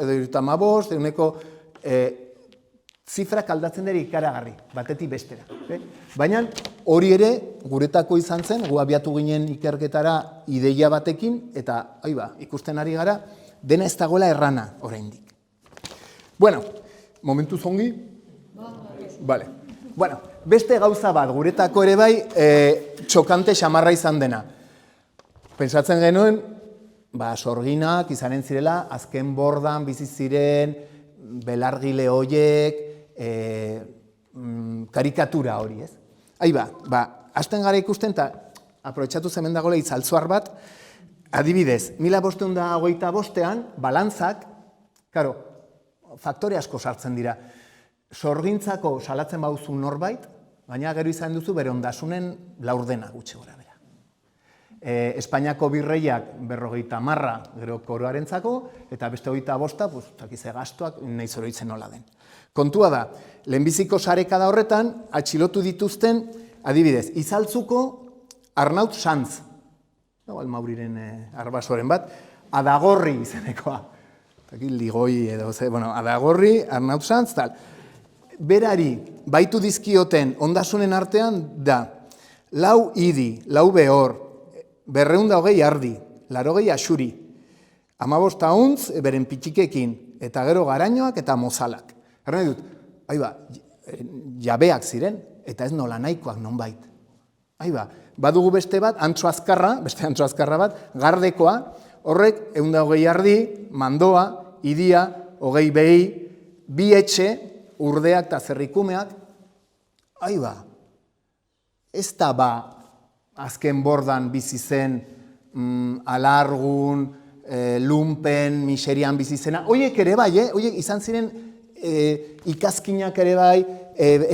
edo 115, zifrak aldatzen dira ikaragarri, batetik bestera. Baina hori ere guretako izan zen, gu abiatu ginen ikerketara ideia batekin, eta ikusten ari gara, dena ez dagoela errana oraindik. Bueno, momentu zongi? Vale. Bueno, beste gauza bat, guretako ere bai, txokante xamarra izan dena. Pentsatzen genuen, sorginak izanen zirela, azken bordan bizi ziren, belargile horiek, karikatura hori, ez? Hasten gara ikusten, eta aprobetxatu zemen dagoela itzaltzuar bat, adibidez, 1525an, balantzak, faktore asko sartzen dira. Sorgintzako salatzen bauzu norbait, baina gero izan duzu bere ondasunen laurdena gutxi gora bera. Espainiako birreiak 50 gero koroarentzako, eta beste 25, takize gastuak, nahi zoroitzen nola den. Kontua da, lehenbiziko sarekada horretan, atxilotu dituzten, adibidez, Izaltzuko Arnaut Sanz, Mauriren arbasoren bat, Adagorri izenekoa, ligoi edo, Adagorri, Arnaut Sanz, tal. Berari, baitu dizkioten ondasunen artean da, 4 idi, 4 behor, 220 ardi, 80 axuri, 15 auntz, beren pitxikekin, eta gero garainoak eta mozalak. Erren dut, jabeak ziren, eta ez nola nahikoak nonbait. Badugu beste bat, beste antxo azkarra bat, gardekoa, horrek 120 ardi, mandoa, idia, 20 behi, 2 etxe, urdeak eta zerrikumeak, ez da azken bordan bizi zen, alargun, lumpen, miserian bizi zena, horiek ere bai, horiek izan ziren ikazkinak ere bai,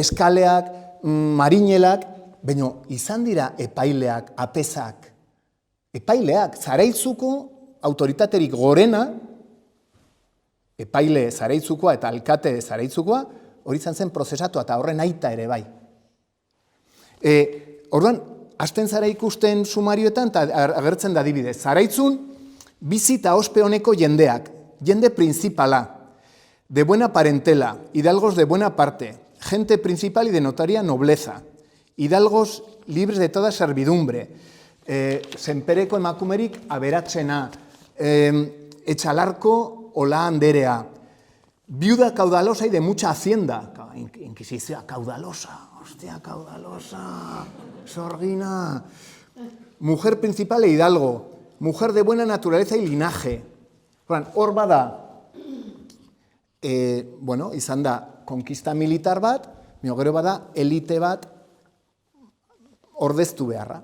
eskaleak, marinelak, baina izan dira epaileak, apesak, epaileak, Zaraitzuko autoritaterik gorena, epaile Zaraitzukoa eta alkate Zaraitzukoa, hori izan zen prozesatua eta horren aita ere bai. Orduan, hasten zara ikusten sumarioetan, eta agertzen da adibidez. Zaraitzun, bizi eta ospe honeko jendeak, jende principala, de buena parentela, hidalgos de buena parte, gente principal y de notaria nobleza, hidalgos libres de toda servidumbre, senpereko emakumerik aberatsena, etxalarko ola anderea, viuda caudalosa y de mucha hacienda, inquisición caudalosa, hostia, caudalosa, sorgina, mujer principal e hidalgo, mujer de buena naturaleza y linaje. Hor bada, izan da, konkista militar bat, gero bada, elite bat ordeztu beharra.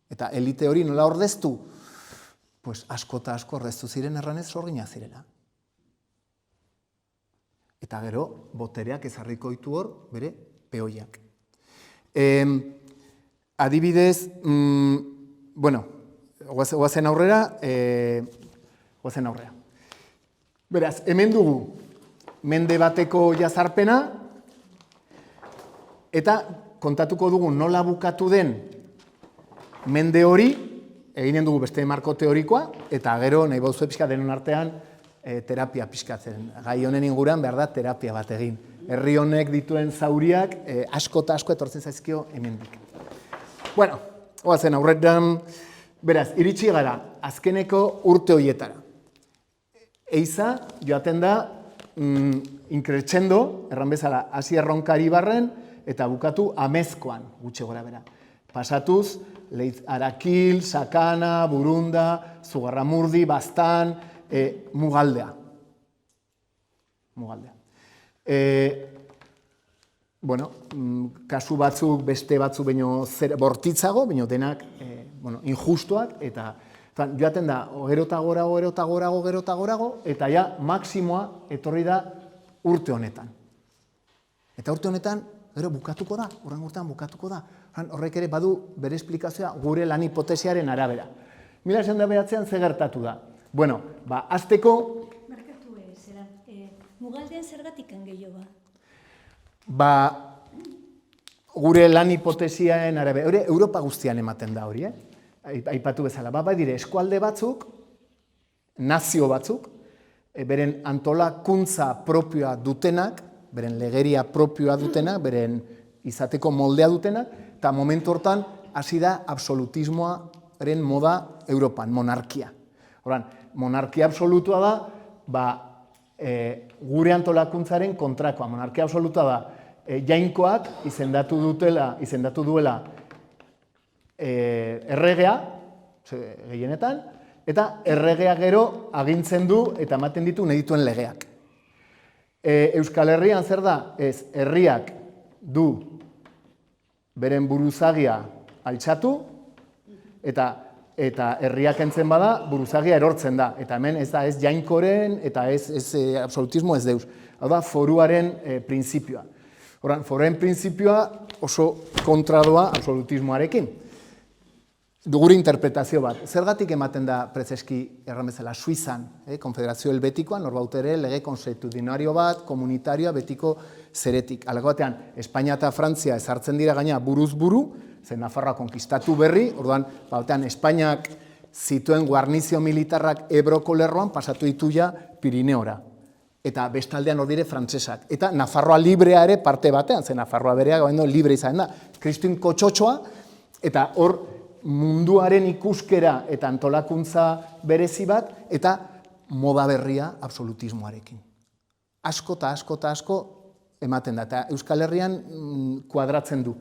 Eta elite hori nola ordeztu? Pues asko eta asko ordeztu ziren erranez sorgina zirela. Eta gero, botereak ezarriko ditu hor, bere, peoiak. Adibidez, guazen aurrera, Beraz, hemen dugu, mende bateko jazarpena, eta kontatuko dugu nola bukatu den mende hori, eginen dugu beste marko teorikoa, eta gero nahi bauzue pixka denon artean terapia pixkatzen. Gai honen inguran behar da terapia bat egin. Herri honek dituen zauriak asko eta asko etortzen zaizkio hemendik. Bueno, oazen aurretan, beraz, iritsi gara azkeneko urte horietara. Eiza joaten da increixendo, erran bezala, hasi erronkari barren, eta bukatu amezkoan, gutxe gora bera. Pasatuz, Arakil, Sakana, Burunda, Zugarramurdi, Baztan, Mugaldea. Kasu batzuk, beste batzuk baino bortitzago, baino denak injustuak, eta joaten da, gerota gorago, eta ja, maksimoa etorri da urte honetan. Eta urte honetan, gero bukatuko da, horren urtean bukatuko da. Horrek ere badu bere esplikazioa gure lan hipotesiaren arabera. 1909an ze gertatu da? Bueno, azteko... Markatu zera, Mugaldean zergatik gehiago gure lan hipotesiaren arabera, Europa guztian ematen da hori, aipatu bezala. Bai dire, eskualde batzuk, nazio batzuk, beren antolakuntza propioa dutenak, beren legeria propioa dutenak, beren izateko moldea dutenak, eta momentu hortan hasi da absolutismoaren moda Europan, monarkia. Horan, monarkia absolutua da, gure antolakuntzaren kontrakoa. Monarkia absolutua da, jainkoak izendatu duela erregea, gehienetan, eta erregea gero agintzen du eta ematen ditu nahi dituen legeak. Euskal Herrian zer da? Ez, herriak du beren buruzagia altxatu, eta herriak entzen bada, buruzagia erortzen da. Eta hemen ez da ez jainkoren, eta ez absolutismo ez deus. Hau da, foruaren printzipioa. Horan, foruaren printzipioa oso kontradoa absolutismoarekin. Gure interpretazio bat. Zergatik ematen da prezeski erramezela Suizan, Konfederazio Helvetikoan, norbait ere lege konstituzionario bat, komunitarioa betiko zeretik. Halako batean, Espainia eta Frantzia ezartzen dira gaina buruz buru, zen Nafarroa konkistatu berri, orduan, batean Espainiak zituen guarnizio militarrak Ebroko lerroan pasatu ditu ja Pirineora. Eta bestaldean hor dire frantsesak. Eta Nafarroa librea ere parte batean, zen Nafarroa berea gaino libre izan da. Kristin kotxotxoa, eta hor munduaren ikuskera eta antolakuntza berezi bat, eta moda berria absolutismoarekin. Asko eta asko ematen da, eta Euskal Herrian kuadratzen du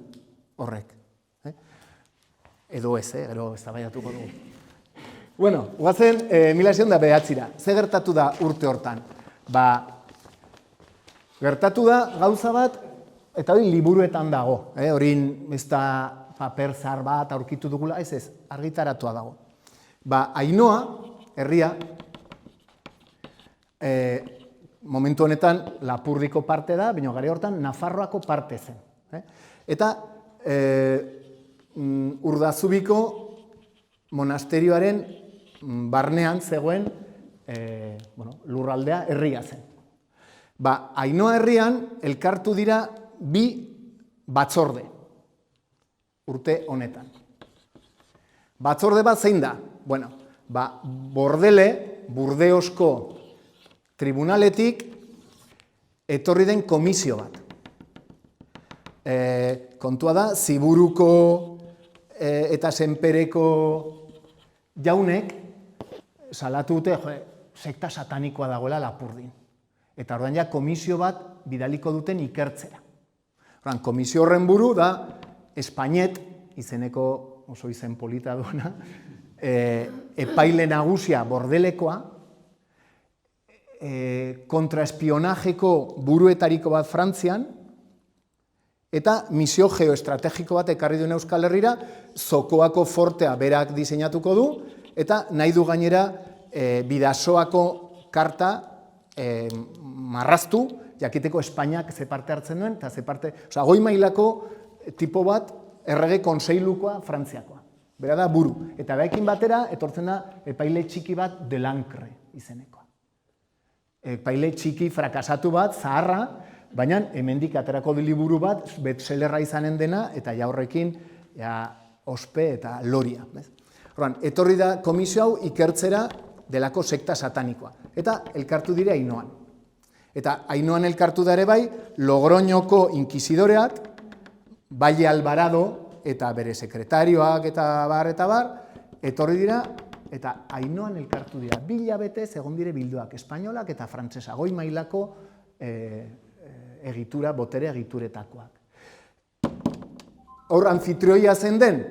horrek. Edo ez, gero eztabaidatuko dugu. Bueno, guazen 1909ra. Ze gertatu da urte hortan? Gertatu da gauza bat, eta hori liburuetan dago. Horin ez da paper zahar bat aurkitu dugula, ez, argitaratua dago. Ainhoa, herria, momentu honetan Lapurdiko parte da, baina gare hortan Nafarroako parte zen. Eta Urdazubiko monasterioaren barnean zegoen lurraldea herria zen. Ainhoa herrian elkartu dira bi batzorde urte honetan. Batzorde bat zein da? Bordele, Burdeosko tribunaletik etorri den komisio bat. Kontua da, Ziburuko eta Senpereko jaunek salatu dute sekta satanikoa dagoela Lapurdin. Eta orduan ja komisio bat bidaliko duten ikertzera. Komisio horren buru da Espainet, izeneko oso izen polita duena, epaile nagusia Bordelekoa, kontraespionajeko buruetariko bat Frantzian, eta misio geoestrategiko bat ekarri duen Euskal Herrira, Zokoako fortea berak diseinatuko du, eta nahi du gainera Bidasoako karta marraztu, jakiteko Espainiak ze parte hartzen duen, eta ze parte, goi mailako tipo bat errege konseilukoa Frantziakoa. Bera da buru. Eta beekin batera, etortzen da epaile txiki bat Delancre izenekoa. Epaile txiki frakasatu bat, zaharra, baina hemendik aterako liburu bat, bestsellerra izanen dena, eta jaurrekin ospe eta loria. Etorri da komisio hau ikertzera delako sekta satanikoa. Eta elkartu dire Ainhoan. Eta Ainhoan elkartu da ere bai, Logroñoko inkisidoreak, Valle Alvarado eta bere sekretarioak eta bar, etorri dira, eta Ainhoan elkartu dira. 2 hilabetez egon dire bilduak, espainolak eta frantsesa, goi mailako egitura, botere egituretakoak. Hor anfitrioia zen den,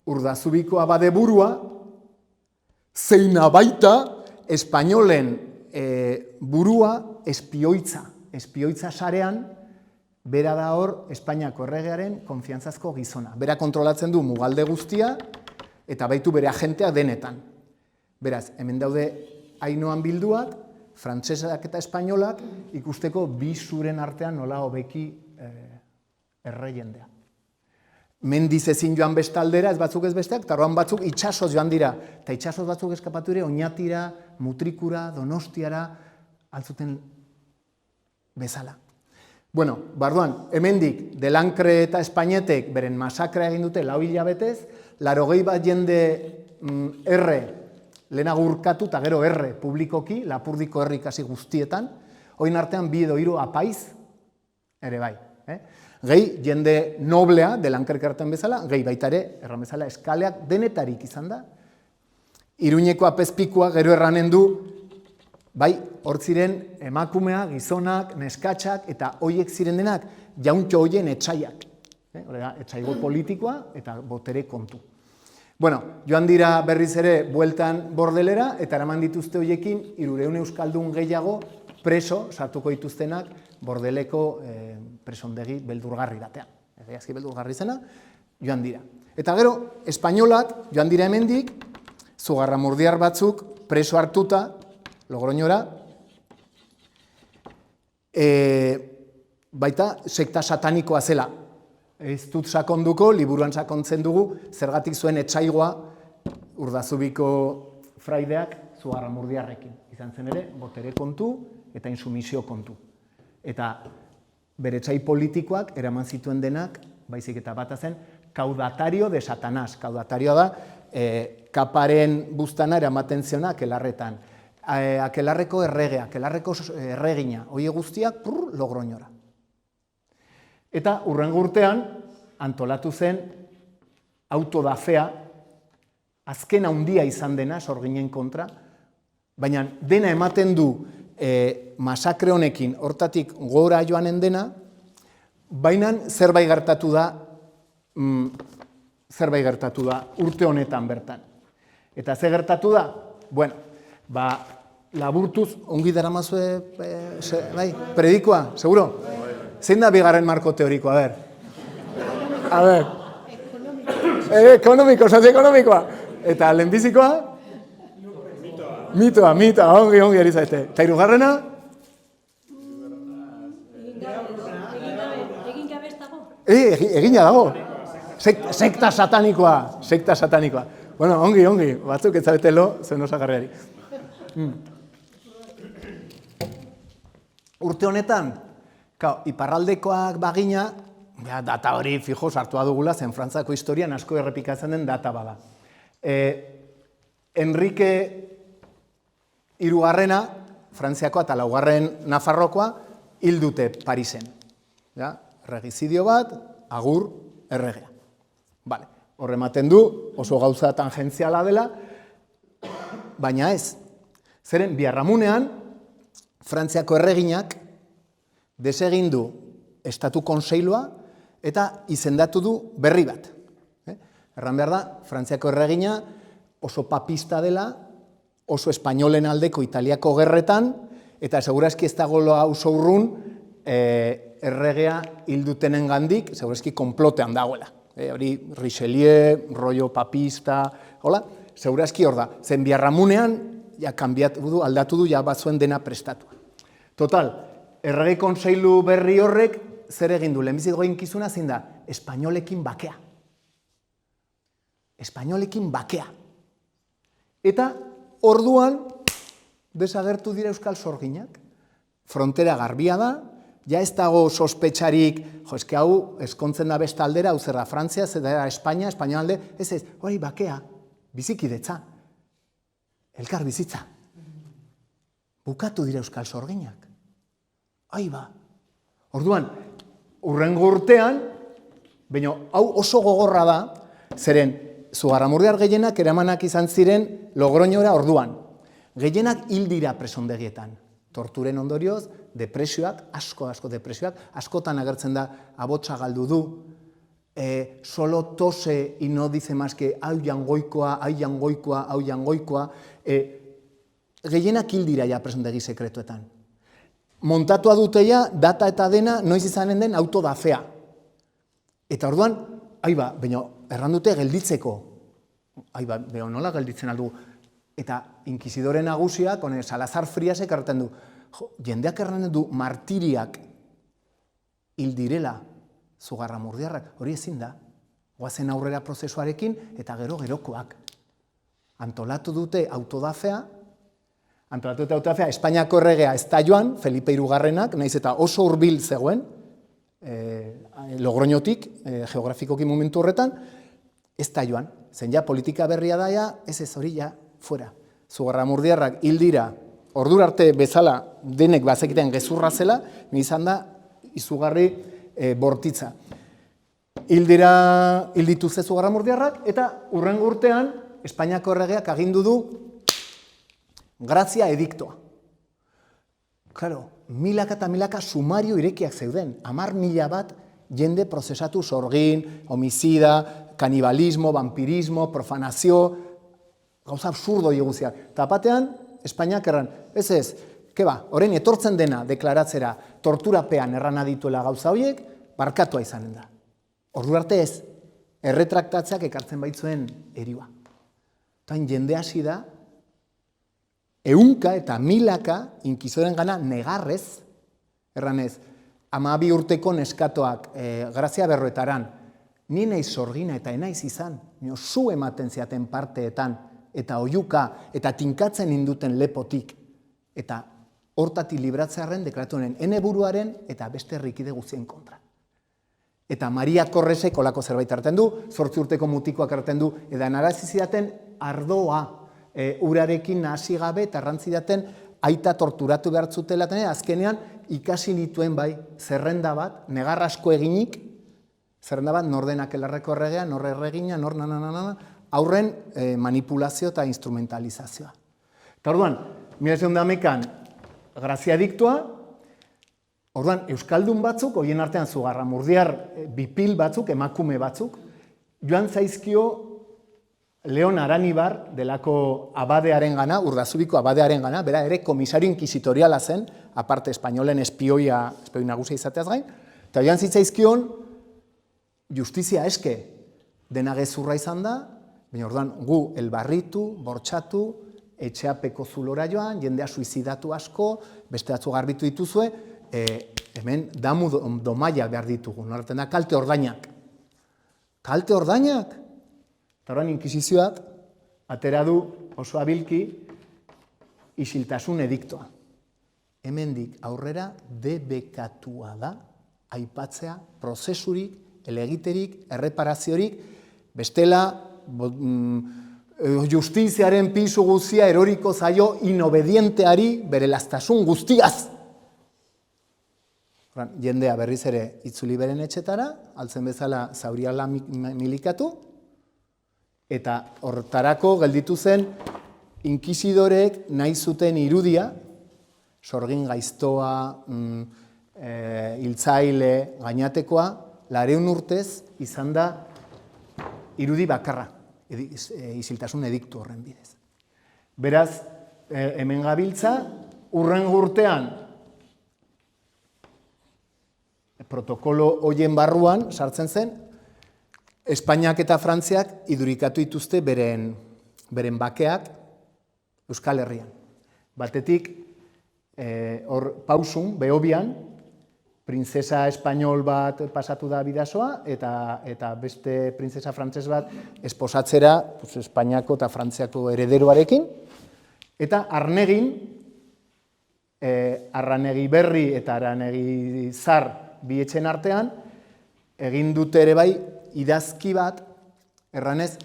Urdazubiko abadeburua, zeina baita espainolen burua espioitza sarean, bera da hor Espainiako erregearen konfiantzazko gizona. Bera kontrolatzen du mugalde guztia eta baitu bere agentea denetan. Beraz, hemen daude Ainhoan bilduak, frantsesak eta espainolak ikusteko bi zuren artean nola hobeki erreiendea. Mendiz ezin joan bestaldera, ez batzuk ez besteak, eta orduan batzuk itxasoz joan dira. Eta itxasoz batzuk eskapatu ere, Oñatira, Mutrikura, Donostiara, altzuten bezala. Barduan, hemendik, Delancre eta Espainetek beren masakrea egin dute 4 hilabetez, 80 bat jende lehenago urkatu eta gero publikoki, Lapurdiko herri kasi guztietan, oin artean 2 edo 3 apaiz, ere bai. Gehi, jende noblea, Delancre karten bezala, gehi baita ere, erran bezala, eskaleak denetarik izan da. Iruñeko apezpikua gero erranen du, bai, hor ziren emakumea, gizonak, neskatxak, eta hoiek ziren denak, jauntxo hoien etxaiak. Etxaigo politikoa eta botere kontu. Joan dira berriz ere bueltan Bordelera, eta eraman dituzte hoiekin 300 euskaldun gehiago preso sartuko dituztenak Bordeleko presondegi beldurgarri batean. Egiazki beldurgarri zena, joan dira. Eta gero, espainolak joan dira hemendik, zugarramurdiar batzuk preso hartuta, Logroñora, baita sekta satanikoa zela. Ez dut sakonduko, liburuan sakontzen dugu, zergatik zuen etsaigoa Urdazubiko fraideak zugarramurdiarrekin. Izan zen ere, botere kontu eta insumisio kontu. Eta bere etsai politikoak eraman zituen denak, baizik eta bata zen, kaudatario de Satanás. Kaudatarioa da, kaparen buztana eramaten ziona akelarretan. Akelarreko erregea, akelarreko erregina, hoi guztiak Logroñora. Eta hurrengo urtean antolatu zen autodafea, azken handia izan dena sorginen kontra, baina dena ematen du masakre honekin hortatik gora joanen dena, baina zerbait gertatu da urte honetan bertan. Eta ze gertatu da? Laburtuz, ongi daramazue, predikoa, seguro? Zein da bigarren marko teorikoa, a ber. Ekonomiko, sozioekonomikoa. Eta lehenbizikoa? Mitoa, ongi ari zaite. Eta hirugarrena? Egin gabe ez dago. Egina dago. Sekta satanikoa. Bueno, ongi, batzuk ez zabetelo, zen osagarriari. Urte honetan, iparraldekoak bagina, data hori fijo sartua dugula, zen Frantziako historian asko errepikatzen den data bada. Enrique hirugarrena, Frantziakoa eta laugarren Nafarrokoa, hil dute Parisen. Regizidio bat, agur, erregea. Horrematen du, oso gauza tangentziala dela, baina ez. Zeren, Biarramunean, Frantziako erreginak desegin du Estatu Kontseilua eta izendatu du berri bat. Erran behar da, Frantziako erregina oso papista dela, oso espainolen aldeko Italiako gerretan, eta segurazki ez dago oso urrun erregea hildutenen gandik, segurazki konplotean dagoela. Hori Richelieu, rollo papista, hola, segurazki hor da. Zen Biarramunean, aldatu du, batzuen dena prestatu. Total, errege kontseilu berri horrek zer egin du, lehenbizit goinkizuna zein da, espainolekin bakea. Espainolekin bakea. Eta orduan desagertu dira euskal sorginak. Frontera garbia da, ja ez dago sospetxarik, eske hau eskontzen da besta aldera, hau zerra Frantzia, zera Espainia, Espainia alde, ez, hori bakea, bizikidetza, elkar bizitza. Bukatu dira euskal sorginak. Orduan, urrengo urtean, baina hau oso gogorra da, zeren, Zugarramurdiar gehienak eramanak izan ziren Logroñora orduan. Gehienak hil dira presondegietan. Torturen ondorioz, depresioak, asko depresioak, askotan agertzen da, abotsa galdu du, solo tose y no dice más que hau jangoikoa, gehienak hil dira ja presondegi sekretuetan. Montatua duteia, data eta dena, noiz izanen den autodafea. Eta orduan, baina errandute gelditzeko. Nola gelditzen aldu. Eta inkizidore nagusiak, Salazar Friasek erraten du, jendeak erraten du martiriak hil direla Zugarramurdiarrak, hori ezin da. Goazen aurrera prozesuarekin eta gerokoak. Antolatu dute autodafea, Espainiako erregea ez da joan, Felipe Hirugarrenak, nahiz eta oso hurbil zegoen, Logroñotik, geografikoki momentu horretan, ez da joan. Zen ja, politika berria daia, ez hori ja, fuera. Zugarramurdiarrak hil dira, ordura arte bezala denek bazekiten gezurra zela, izan da, izugarri bortitza. Hil dituzte Zugarramurdiarrak, eta hurrengo urtean, Espainiako erregeak agindu du grazia ediktoa. Claro, milaka eta milaka sumario irekiak zeuden, 10.000 bat jende prozesatu sorgin, homizida, kanibalismo, vampirismo, profanazio, gauza absurdo iguziak. Tapatean, Espainiak erran, ez, orain etortzen dena deklaratzera torturapean erran adituela gauza horiek, barkatua izanen da. Ordu arte ez, erretraktatzeak ekartzen baitzuen eriua. Tain jende hasi da, ehunka eta milaka inkizoren gana negarrez, erranez, 12 urteko neskatoak Grazia Berroetaran, ni naiz sorgina eta enaiz izan, zu ematen ziaten parteetan, eta oiuka, eta tinkatzen induten lepotik, eta hortatik libratzearen deklaratuenen ene buruaren eta beste herrikide guztien kontra. Eta Maria Korresek olako zerbait hartzen du, 8 urteko mutikoak hartzen du, eta narazizidaten ardoa, urarekin nahasi gabe eta arrantzidaten aita torturatu behar zutelaten, azkenean ikasi dituen bai zerrenda bat, negar asko eginik, zerrenda bat nordenak elarreko erregea, nor erregina, nor aurren manipulazio eta instrumentalizazioa. Eta orduan, 1911an grazia ediktoa, orduan euskaldun batzuk, horien artean Zugarramurdiar bipil batzuk, emakume batzuk, joan zaizkio Leon Aranibar, delako abadearen gana, Urdazubiko abadearen gana, bera ere komisario inquisitoriala zen, aparte espainolen espioi nagusia izateaz gain, eta joan zitzaizkion justizia eske dena gezurra izan da, baina orduan gu elbarritu, bortxatu, etxeapeko zulora joan, jendea suizidatu asko, beste batzu garbitu dituzue, hemen damu domaia behar ditugu, norten da kalte ordainak. Kalte ordainak! Eta horren inkisizioak atera du oso abilki isiltasun ediktoa. Hemendik aurrera debekatua da aipatzea prozesurik, elegiterik, erreparaziorik, bestela justiziaren pisu guztia eroriko zaio inobedienteari bere lastasun guztiaz. Jendea berriz ere itzuli beren etxetara, altzen bezala zauriala milikatu, eta hortarako gelditu zen inkisidorek nahi zuten irudia, sorgin gaiztoa, hiltzaile, gainatekoa, 200 urtez izan da irudi bakarra, isiltasun ediktu horren bidez. Beraz, hemen gabiltza, hurrengo urtean, protokolo hoien barruan sartzen zen, Espainiak eta Frantziak idurikatu dituzte beren bakeak Euskal Herrian. Batetik, hor pausun, Behobian, printzesa espainol bat pasatu da bidasoa, eta beste printzesa frantses bat esposatzera Espainiako eta Frantziako herederoarekin, eta Arnegin, Arranegi berri eta Arranegi zar bi etxen artean, egin dute ere bai idazki bat, erranez,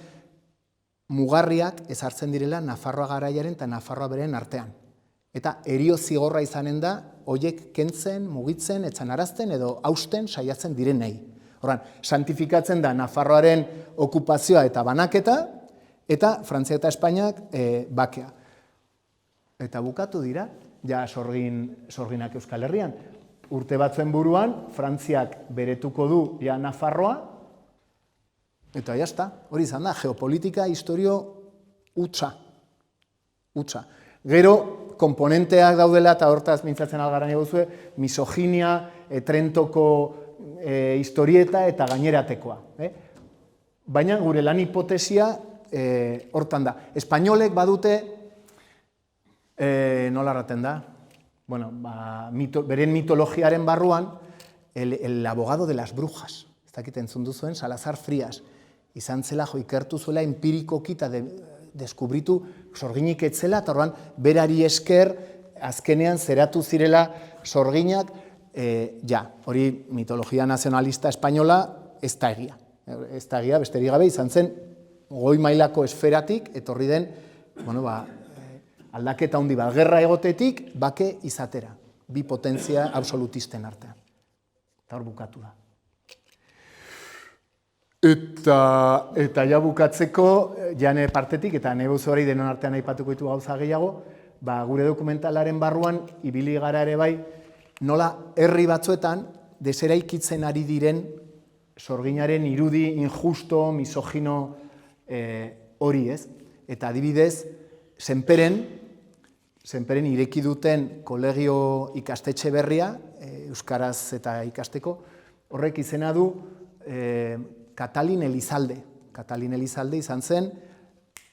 mugarriak ezartzen direla Nafarroa garaiaren eta Nafarroa beren artean. Eta erio zigorra izanen da, hoiek kentzen, mugitzen, etzanarazten edo hausten saiatzen direnei. Horran, santifikatzen da Nafarroaren okupazioa eta banaketa, eta Frantzia eta Espainiak bakea. Eta bukatu dira, ja sorginak Euskal Herrian. Urte batzuen buruan, Frantziak beretuko du ja Nafarroa, eta jazta, hori izan da, geopolitika, historio hutsa. Gero, komponenteak daudela, eta hortaz mintzatzen algaran eguzue, misoginia, Trentoko historieta eta gaineratekoa. Baina gure lan hipotesia hortan da. Espainolek badute, nola erraten da? Bueno, beren mitologiaren barruan, el abogado de las brujas. Ez dakit entzun duzuen, Salazar Frias. Izan zela, ikertu zuela, empirikoki eta deskubritu sorginik etzela, eta horban, berari esker, azkenean zeratu zirela sorginak, hori mitologia nazionalista espainola ez da egia. Ez da egia, besterik gabe, izan zen, goi mailako esferatik, etorri den, aldaketa handi bat, gerra egotetik, bake izatera, bi potentzia absolutisten artean. Eta hor bukatu da. Eta ja bukatzeko, jane partetik, eta nebuzuari denon artean aipatuko ditu gauza gehiago, gure dokumentalaren barruan, ibili gara ere bai, nola herri batzuetan, deseraikitzen ari diren sorginaren irudi injusto, misogino hori ez. Eta adibidez, Senperen ireki duten kolegio ikastetxe berria, euskaraz eta ikasteko, horrek izena du Katalin Elizalde. Katalin Elizalde izan zen,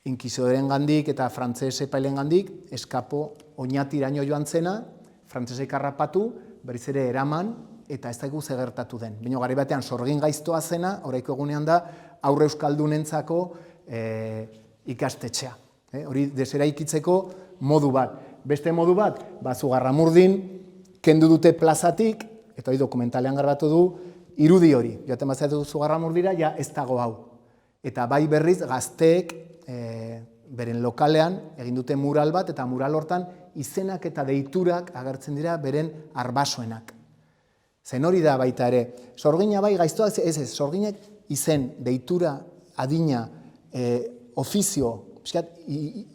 inkisioren gandik eta frantzese epailen gandik, eskapo oinatiraino joan zena, frantzesek harrapatu, berriz ere eraman, eta ez daigu zegertatu den. Baina gari batean sorgin gaiztoa zena, oraiko egunean da, aurre euskaldunentzako ikastetxea. Hori deseraikitzeko modu bat. Beste modu bat, Zugarramurdin kendu dute plazatik, eta hori dokumentalean garbatu du, irudi hori. Joaten bazaitu Zugarramurdira, ja ez dago hau. Eta bai berriz gazteek beren lokalean egin dute mural bat, eta mural hortan izenak eta deiturak agertzen dira beren arbasoenak. Zen hori da baita ere. Sorgina bai gaiztoak, ez, sorginek izen, deitura, adina, ofizio,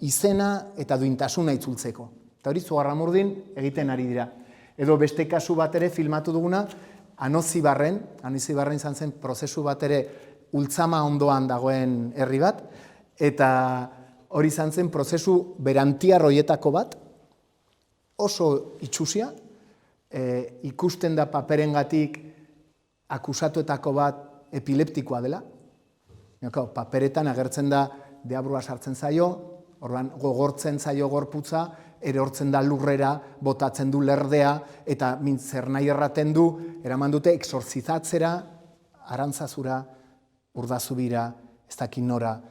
izena eta duintasuna itzultzeko. Eta hori Zugarramurdin egiten ari dira. Edo beste kasu bat ere filmatu duguna, Anozibarren izan zen prozesu bat ere Ultzama ondoan dagoen herri bat, eta hori izan zen prozesu berantiar hoietako bat, oso itxusia, ikusten da paperengatik akusatuetako bat epileptikoa dela. Paperetan agertzen da deabrua sartzen zaio, orduan gogortzen zaio gorputza, erortzen da lurrera, botatzen du lerdea, eta zer nahi erraten du, eraman dute exorzizatzera, Arantzazura, Urdazubira, ez dakit nora,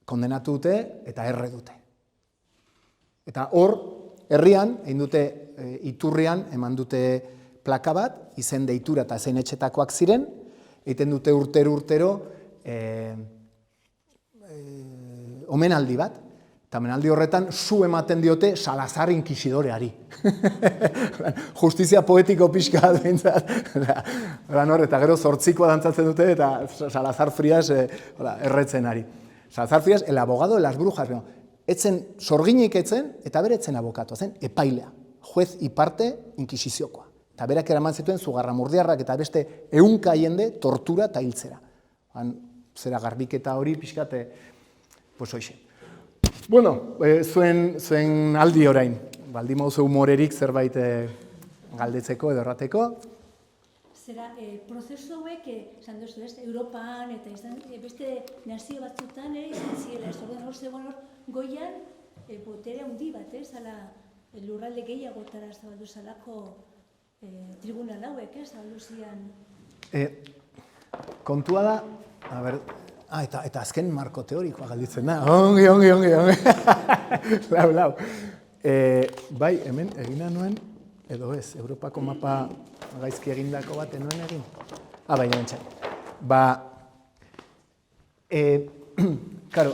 kondenatu dute eta erre dute. Eta hor, herrian, egin dute iturrian, eman dute plaka bat, izen deitura eta zein etxetakoak ziren, egiten dute urtero omenaldi bat, eta omenaldi horretan zu ematen diote Salazar inkisidoreari. Justizia poetiko pixka bat behintzat. Eta gero zortzikoa dantzatzen dute eta Salazar Frias erretzen ari. Salazar Frias, el abogado de las brujas. Etzen sorginik etzen, eta bere etzen abokatua zen, epailea. Juez iparte inkisiziokoa. Eta berak eraman zituen zugarramurdiarrak eta beste ehunka jende tortura eta hiltzera. Zera garbiketa hori pixkate, pues hoxe. Bueno, zuen aldi orain, baldin moduzu humorerik zerbait galdetzeko edo errateko. Zera, prozesu hauek, esan duzu ez, Europan eta beste nazio batzutan izan ziela, ez hor zegoen goian botere handi bat, ez, lurralde gehiagotara zabaldu zalako tribunal hauek, ez, zabaldu zian. Kontua da, a ber, eta azken marko teorikoa galditzen da, ongi. Lau. Bai, hemen egina nuen, edo ez, Europako mapa gaizki egindako bat enuen egin. Bai, hemen txai. Karo,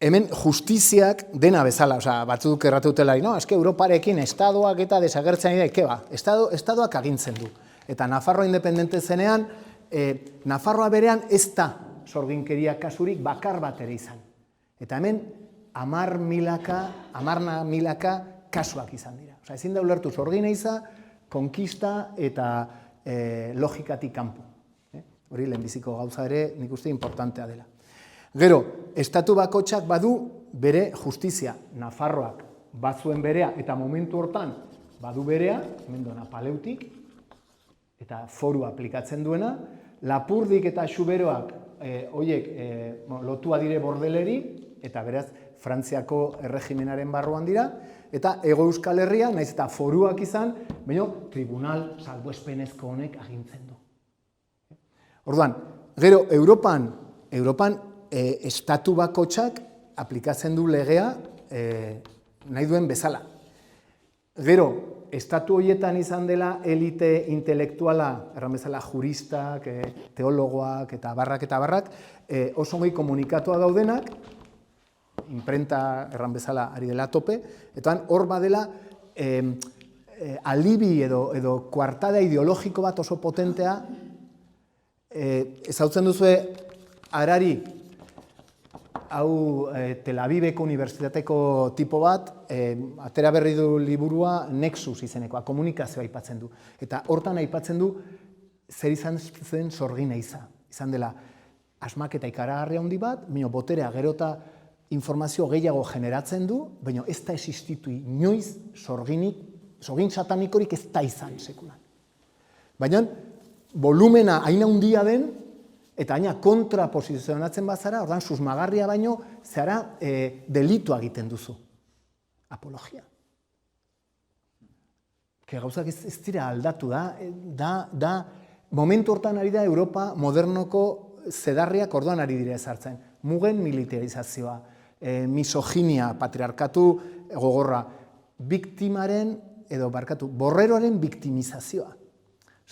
hemen justiziak dena bezala, batzuk erratutela, no, eske Europarekin estadoak eta desagertzen dira, ke ba, estadoak agintzen du. Eta Nafarroa independente zenean, Nafarroa berean ez da sorginkeria kasurik bakar bat ere izan. Eta hemen 10.000 milaka kasuak izan dira. Ezin da ulertu sorgin eiza, konkista eta logikatik kanpo. Hori lehenbiziko gauza ere nik uste importantea dela. Gero, estatu bakotxak badu bere justizia. Nafarroak batzuen berea eta momentu hortan badu berea, hemen doa Paleutik, eta foru aplikatzen duena, Lapurdik eta Xuberoak lotua dire bordeleri, eta beraz Frantziako erregimenaren barruan dira, eta Hego Euskal Herria, naiz eta foruak izan, baina tribunal salbuespenezko honek agintzen du. Orduan, gero Europan estatu bakotxak aplikatzen du legea nahi duen bezala. Gero, estatu horietan izan dela elite intelektuala, erran bezala juristak, teologoak eta barrak, oso ongi komunikatua daudenak, imprenta erran bezala ari dela tope, eta hor badela alibi edo koartada ideologiko bat oso potentea, ezautzen duzue Harari, hau Tel Aviveko unibertsitateko tipo bat, atera berri du liburua Nexus izenekoa, komunikazioa aipatzen du. Eta hortan aipatzen du zer izan zen sorgin eiza. Izan dela asmaketa ikaragarria handi bat, baina boterea gero eta informazio gehiago generatzen du, baina ez da existitu inoiz sorgin satanikorik ez da izan sekulan. Baina volumena hain handia den, eta haina kontraposizionatzen bazara, ordan susmagarria baino, zara delitua egiten duzu. Apologia. Gauzak ez dira aldatu da, momentu hortan ari da Europa modernoko zedarriak orduan ari dira ezartzen. Mugen militarizazioa, misoginia, patriarkatu gogorra, borreroaren biktimizazioa.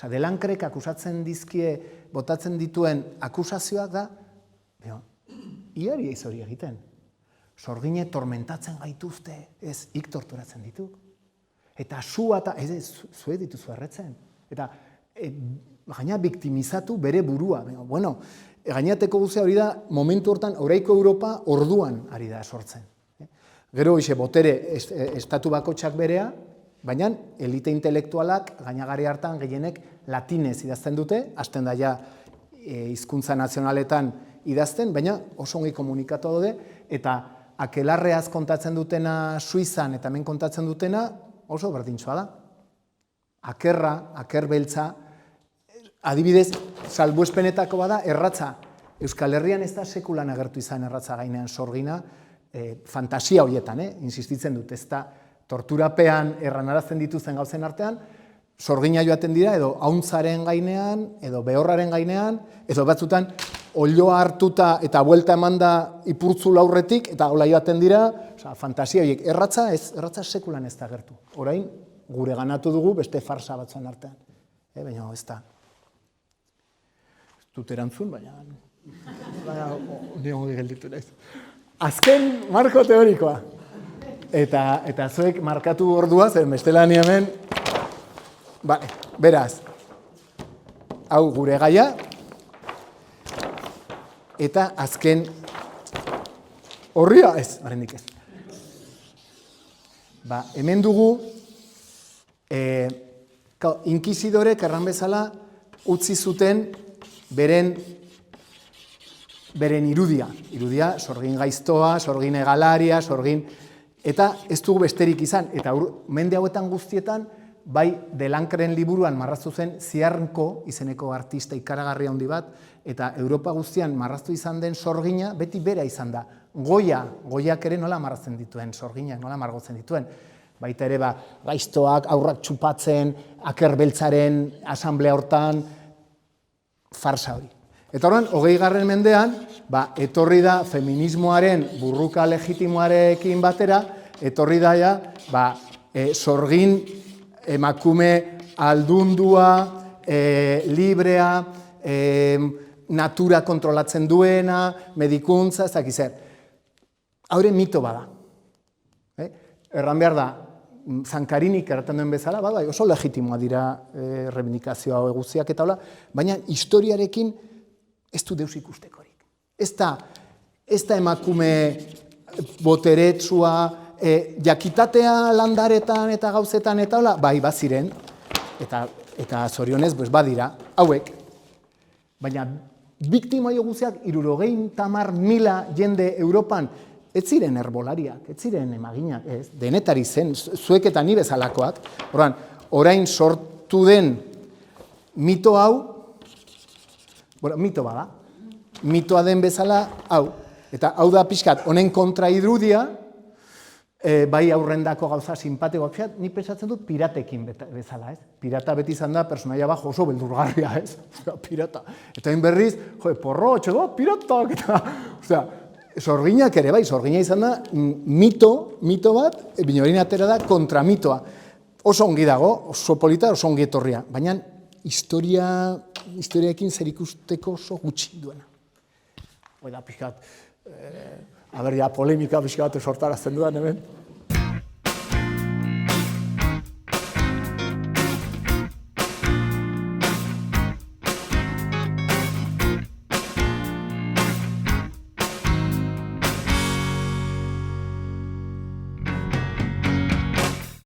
Delankrek akusatzen dizkie, botatzen dituen akusazioak da, iari eiz hori egiten. Sorgine tormentatzen gaituzte, ez, ik torturatzen ditu. Eta zua eta, zue dituzu erretzen. Eta gaina biktimizatu bere burua. Bueno, gainateko guzea hori da, momentu hortan, oraiko Europa orduan ari da sortzen. Gero, botere estatu bakotxak berea, baina elite intelektualak gainagari hartan gehienek latinez idazten dute, hasten da ja hizkuntza nazionaletan idazten, baina oso ongi komunikatu daude, eta akelarreaz kontatzen dutena Suizan eta hemen kontatzen dutena oso berdintxoa da. Aker beltza, adibidez, salbuespenetako bada erratza. Euskal Herrian ez da sekulan agertu izan erratza gainean sorgina, fantasia horietan, insistitzen dut, ez da, torturapean erranarazten dituzten gauzen artean, sorgina joaten dira, edo hauntzaren gainean, edo behorraren gainean, edo batzutan, olioa hartuta eta buelta emanda ipurtzu laurretik, eta hola joaten dira, fantasia horiek, erratza sekulan ez da gertu. Orain, gure ganatu dugu beste farsa batzuen artean. Baina ez da. Ez dut erantzun, baina niongo gelditu naiz. Azken marko teorikoa. Eta zuek markatu ordua, zen bestela ni hemen, beraz, hau gure gaia, eta azken horria ez, horrendik ez. Hemen dugu, inkizidorek erran bezala utzi zuten beren irudia, sorgin gaiztoa, sorgin egalaria, eta ez dugu besterik izan, eta mende hauetan guztietan, bai Delancren liburuan marraztu zen Ziarnko izeneko artista ikaragarri handi bat, eta Europa guztian marraztu izan den sorgina beti bera izan da. Goiak ere nola marrazten dituen, sorginak nola margotzen dituen. Baita ere gaiztoak, aurrak txupatzen, akerbeltzaren asamblea hortan, farsa hori. Eta horren, 20. mendean, etorri da feminismoaren burruka legitimoarekin batera, etorri da sorgin emakume aldundua, librea, natura kontrolatzen duena, medikuntza, ez dakiz zer. Haure mito bada. Erran behar da, Zankarinik erraten duen bezala, oso legitimoa dira reivindikazioa guztiak eta hola, baina historiarekin ez du deus ikustekorik. Ez da emakume boteretsua, jakitatea landaretan eta gauzetan eta hola, baziren, eta zorionez badira, hauek. Baina biktima guztiak 70.000 jende Europan ez ziren herbolariak, ez ziren emaginak, denetari zen, zuek eta ni bezalakoak. Orain sortu den mito hau, mito bada, mitoa den bezala hau, eta hau da pixkat, honen kontra irudia, bai aurrendako gauza simpatikoak, ni pensatzen dut piratekin bezala, ez? Pirata beti izan da, personaia bajo oso beldurgarria, ez? Pirata. Eta berriz, porro, txego, piratak, eta, sorginak ere, sorgina izan da, mito bat, bine atera da, kontramitoa. Oso ongi dago, oso polita, oso ongi etorria. Baina, historiaekin zer ikusteko oso gutxi duena. Oida, pixkat, polemika pixkat sortarazten duan, hemen.